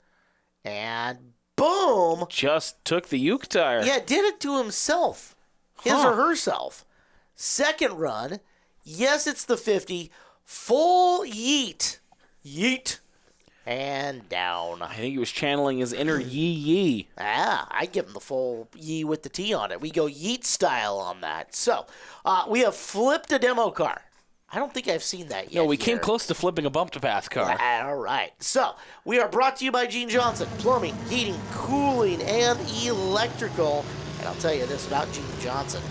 S2: And boom!
S3: Just took the Uke tire.
S2: Yeah, did it to himself. His or herself. Second run. Yes, it's the 50. Full yeet. Yeet. And down.
S3: I think he was channeling his inner yee.
S2: I give him the full yee with the T on it. We go yeet style on that. So, we have flipped a demo car. I don't think I've seen that yet.
S3: No, we came close to flipping a bump-to-pass car.
S2: All right. So, we are brought to you by Gene Johnson, plumbing, heating, cooling, and electrical. And I'll tell you this about Gene Johnson.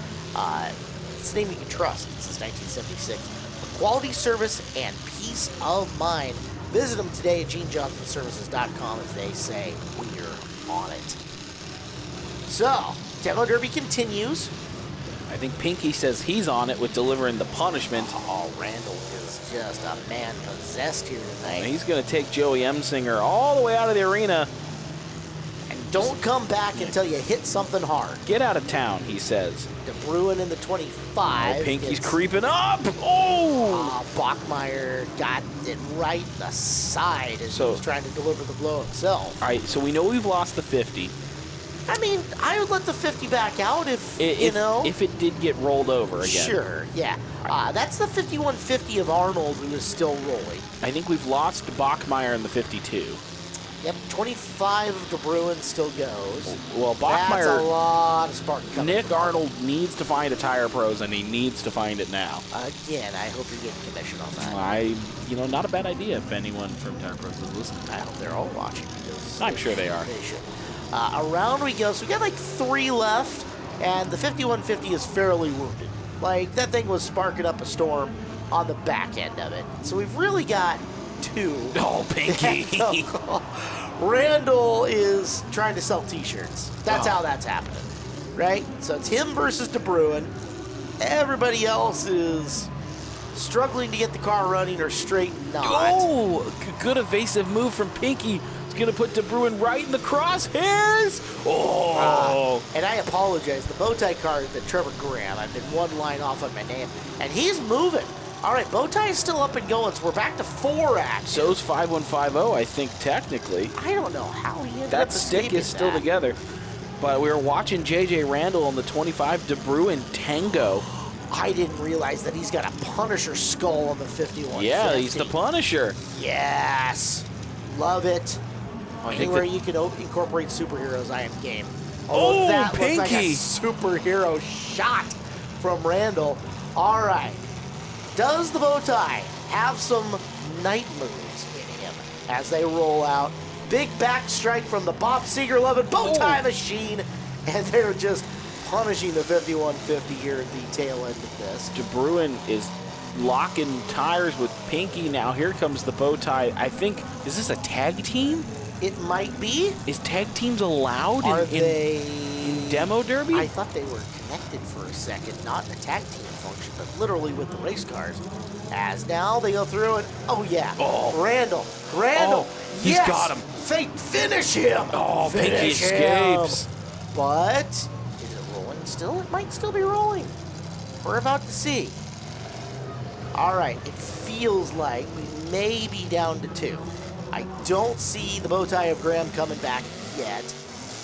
S2: It's a name you can trust since 1976. For quality service and peace of mind, visit them today at GeneJohnsonServices.com. As they say, we're on it. So, Demo Derby continues.
S3: I think Pinky says he's on it with delivering the punishment.
S2: Oh, Randall is just a man possessed here tonight.
S3: And he's going to take Joey Emsinger all the way out of the arena.
S2: And don't come back until you hit something hard.
S3: Get out of town, he says.
S2: De Bruin in the 25.
S3: Oh, Pinky's creeping up. Oh!
S2: Bachmeyer got it right in the side as he was trying to deliver the blow himself.
S3: All right, so we know we've lost the 50.
S2: I mean, I would let the 50 back out if you know.
S3: If it did get rolled over again.
S2: Sure, yeah. That's the 5150 of Arnold who is still rolling.
S3: I think we've lost Bachmeyer in the 52.
S2: Yep, 25 of the Bruin still goes.
S3: Well, Bachmeyer.
S2: That's a lot of spark coming.
S3: Nick Arnold needs to find a Tire Pros, and he needs to find it now.
S2: Again, I hope you're getting commission on that.
S3: Not a bad idea if anyone from Tire Pros is listening.
S2: I hope they're all watching.
S3: I'm sure they are.
S2: They should. Around we go. So we got like 3 left, and the 5150 is fairly wounded. Like, that thing was sparking up a storm on the back end of it. So we've really got 2.
S3: Oh, Pinky.
S2: Randall is trying to sell T-shirts. That's how that's happening, right? So it's him versus De Bruin. Everybody else is struggling to get the car running or straight not.
S3: Oh, good evasive move from Pinky. Going to put De Bruin right in the crosshairs. Oh!
S2: And I apologize. The Bowtie car is the Trevor Graham. I've been one line off of my name. And he's moving. All right, Bowtie is still up and going, so we're back to 4 acts.
S3: So's 5150, I think, technically.
S2: I don't know how he ended
S3: that
S2: up
S3: stick is still together. But we were watching J.J. Randall on the 25 De Bruin Tango.
S2: I didn't realize that he's got a Punisher skull on the 5150.
S3: Yeah, he's the Punisher.
S2: Yes. Love it. Anywhere you can incorporate superheroes, I am game.
S3: Oh,
S2: that
S3: Pinky!
S2: Looks like a superhero shot from Randall. All right. Does the Bowtie have some night moves in him as they roll out? Big back strike from the Bob Seger loving Bowtie machine, and they're just punishing the 5150 here at the tail end of this.
S3: De Bruin is locking tires with Pinky. Now here comes the Bowtie. I think, is this a tag team?
S2: It might be.
S3: Is tag teams allowed in Demo Derby?
S2: I thought they were connected for a second, not in the tag team function, but literally with the race cars. As now they go through and, Randall.
S3: He's got him.
S2: Finish him.
S3: Oh,
S2: Finish
S3: Pinky escapes.
S2: Him. But is it rolling still? It might still be rolling. We're about to see. All right, it feels like we may be down to 2. I don't see the Bowtie of Graham coming back yet.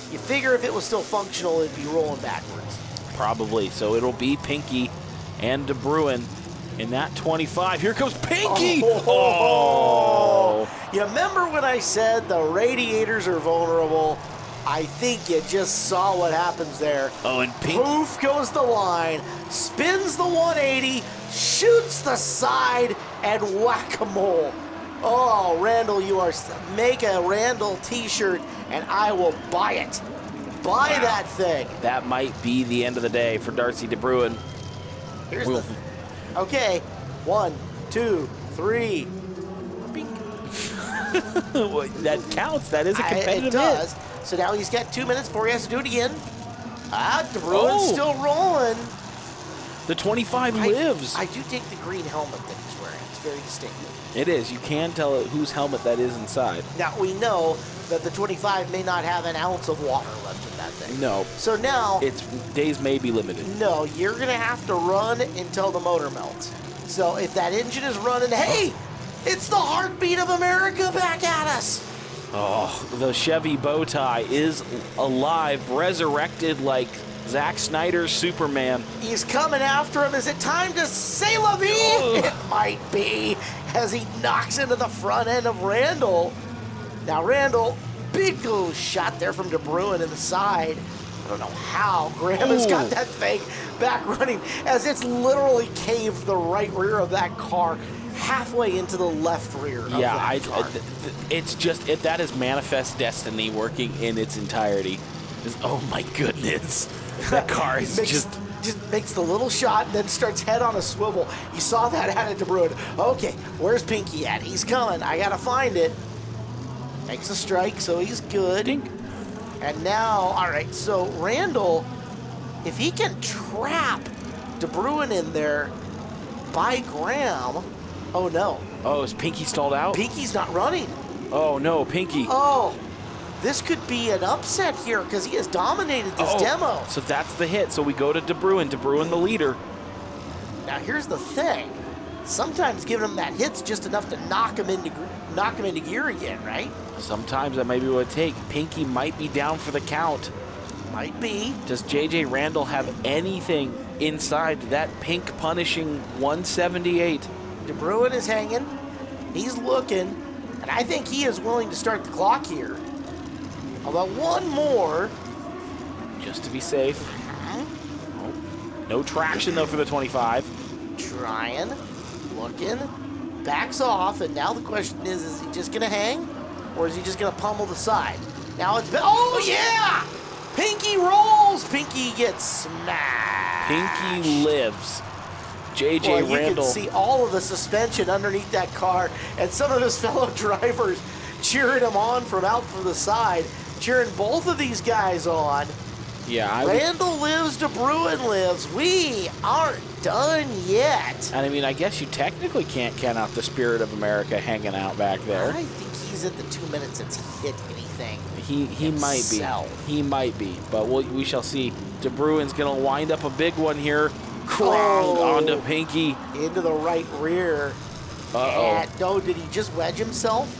S2: You figure if it was still functional, it'd be rolling backwards.
S3: Probably. So it'll be Pinky and De Bruin in that 25. Here comes Pinky! Oh!
S2: You remember when I said the radiators are vulnerable? I think you just saw what happens there.
S3: Oh, and Pinky.
S2: Poof goes the line, spins the 180, shoots the side, and whack-a-mole. Oh, Randall, make a Randall t-shirt, and I will buy it. Buy that thing.
S3: That might be the end of the day for Darcy De Bruin.
S2: Okay, 1, 2, 3. Bink.
S3: That counts. That is a competitive
S2: It does. So now he's got 2 minutes before he has to do it again. DeBruin's still rolling.
S3: The 25 lives.
S2: I do take the green helmet that he's wearing. It's very distinctive.
S3: It is. You can tell whose helmet that is inside.
S2: Now, we know that the 25 may not have an ounce of water left in that thing.
S3: No.
S2: So now...
S3: its days may be limited.
S2: No, you're going to have to run until the motor melts. So if that engine is running, hey, it's the heartbeat of America back at us.
S3: Oh, the Chevy bow tie is alive, resurrected like Zack Snyder's Superman.
S2: He's coming after him. Is it time to say la vie? It might be, as he knocks into the front end of Randall. Now Randall, big shot there from DeBruin in the side. I don't know how Graham has got that thing back running, as it's literally caved the right rear of that car halfway into the left rear of that car.
S3: It's just, that is manifest destiny working in its entirety. Oh my goodness. That car is just
S2: makes the little shot and then starts head on a swivel. You saw that at DeBruin. Okay, where's Pinky at? He's coming. I gotta find it. Makes a strike, so he's good.
S3: Dink.
S2: And now, all right, so Randall, if he can trap DeBruin in there by Graham, oh no.
S3: Oh, is Pinky stalled out?
S2: Pinky's not running.
S3: Oh no, Pinky.
S2: Oh, this could be an upset here because he has dominated this demo.
S3: So that's the hit. So we go to DeBruin. DeBruin the leader.
S2: Now here's the thing. Sometimes giving him that hit's just enough to knock him into gear again, right?
S3: Sometimes that might be what it takes. Pinky might be down for the count.
S2: Might be.
S3: Does J.J. Randall have anything inside that pink punishing 178?
S2: DeBruin is hanging. He's looking. And I think he is willing to start the clock here. Although one more.
S3: Just to be safe. No traction, though, for the 25.
S2: Trying. Looking. Backs off. And now the question is he just going to hang? Or is he just going to pummel the side? Now it's... Oh, yeah! Pinky rolls. Pinky gets smashed.
S3: Pinky lives. J.J.
S2: Well,
S3: Randall.
S2: You can see all of the suspension underneath that car, and some of his fellow drivers cheering him on from out to the side, cheering both of these guys on.
S3: Yeah,
S2: Randall lives, DeBruin lives. We aren't done yet.
S3: And I mean, I guess you technically can't count out the Spirit of America hanging out back there.
S2: I think he's at the 2 minutes since he hit anything.
S3: He might be. He might be, but we shall see. DeBruin's going to wind up a big one here. Krong onto Pinky.
S2: Into the right rear.
S3: Uh-oh.
S2: No, did he just wedge himself?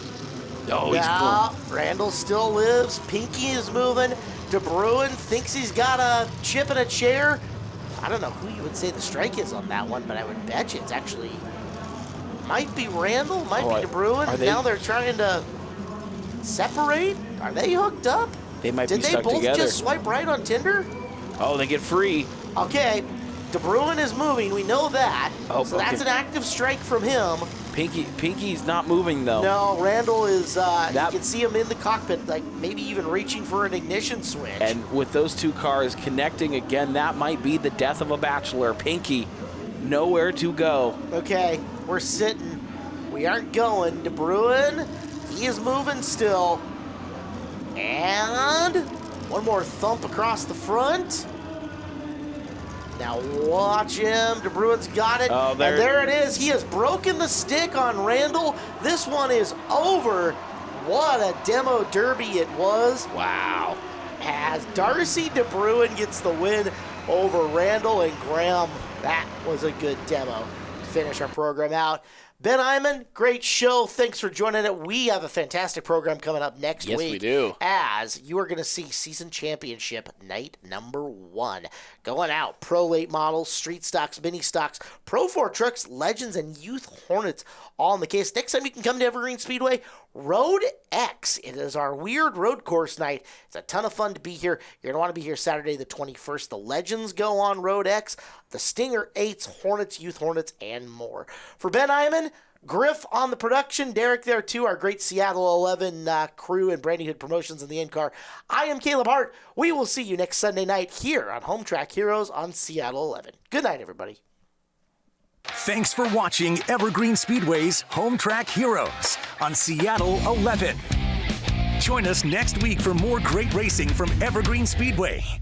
S3: No, he's cool.
S2: Randall still lives. Pinky is moving. DeBruin thinks he's got a chip in a chair. I don't know who you would say the strike is on that one, but I would bet you it's actually might be Randall, might be DeBruin. Now they're trying to separate. Are they hooked up?
S3: They might be stuck together.
S2: Did they both just swipe right on Tinder?
S3: Oh, they get free.
S2: Okay, DeBruin is moving. We know that.
S3: Oh,
S2: so that's an active strike from him.
S3: Pinky's not moving, though.
S2: No, Randall is, you can see him in the cockpit, like maybe even reaching for an ignition switch.
S3: And with those two cars connecting again, that might be the death of a bachelor. Pinky, nowhere to go.
S2: Okay, we're sitting. We aren't going. DeBruin, he is moving still. And one more thump across the front. Now watch him. DeBruin's got it.
S3: Oh,
S2: and there it is. He has broken the stick on Randall. This one is over. What a demo derby it was.
S3: Wow.
S2: As Darcy DeBruin gets the win over Randall and Graham. That was a good demo to finish our program out. Ben Iman, great show. Thanks for joining it. We have a fantastic program coming up next week.
S3: Yes, we do.
S2: As you are going to see Season Championship Night number 1. Going out, Pro Late Models, Street Stocks, Mini Stocks, Pro 4 Trucks, Legends, and Youth Hornets all in the case. Next time you can come to Evergreen Speedway, Road X. It is our weird road course night. It's a ton of fun to be here. You're going to want to be here Saturday the 21st. The Legends go on Road X, the Stinger 8s, Hornets, Youth Hornets, and more. For Ben Iman, Griff on the production, Derek there too, our great Seattle 11 crew and Brandy Hood Promotions in the in-car. I am Caleb Hart. We will see you next Sunday night here on Home Track Heroes on Seattle 11. Good night, everybody.
S1: Thanks for watching Evergreen Speedway's Home Track Heroes on Seattle 11. Join us next week for more great racing from Evergreen Speedway.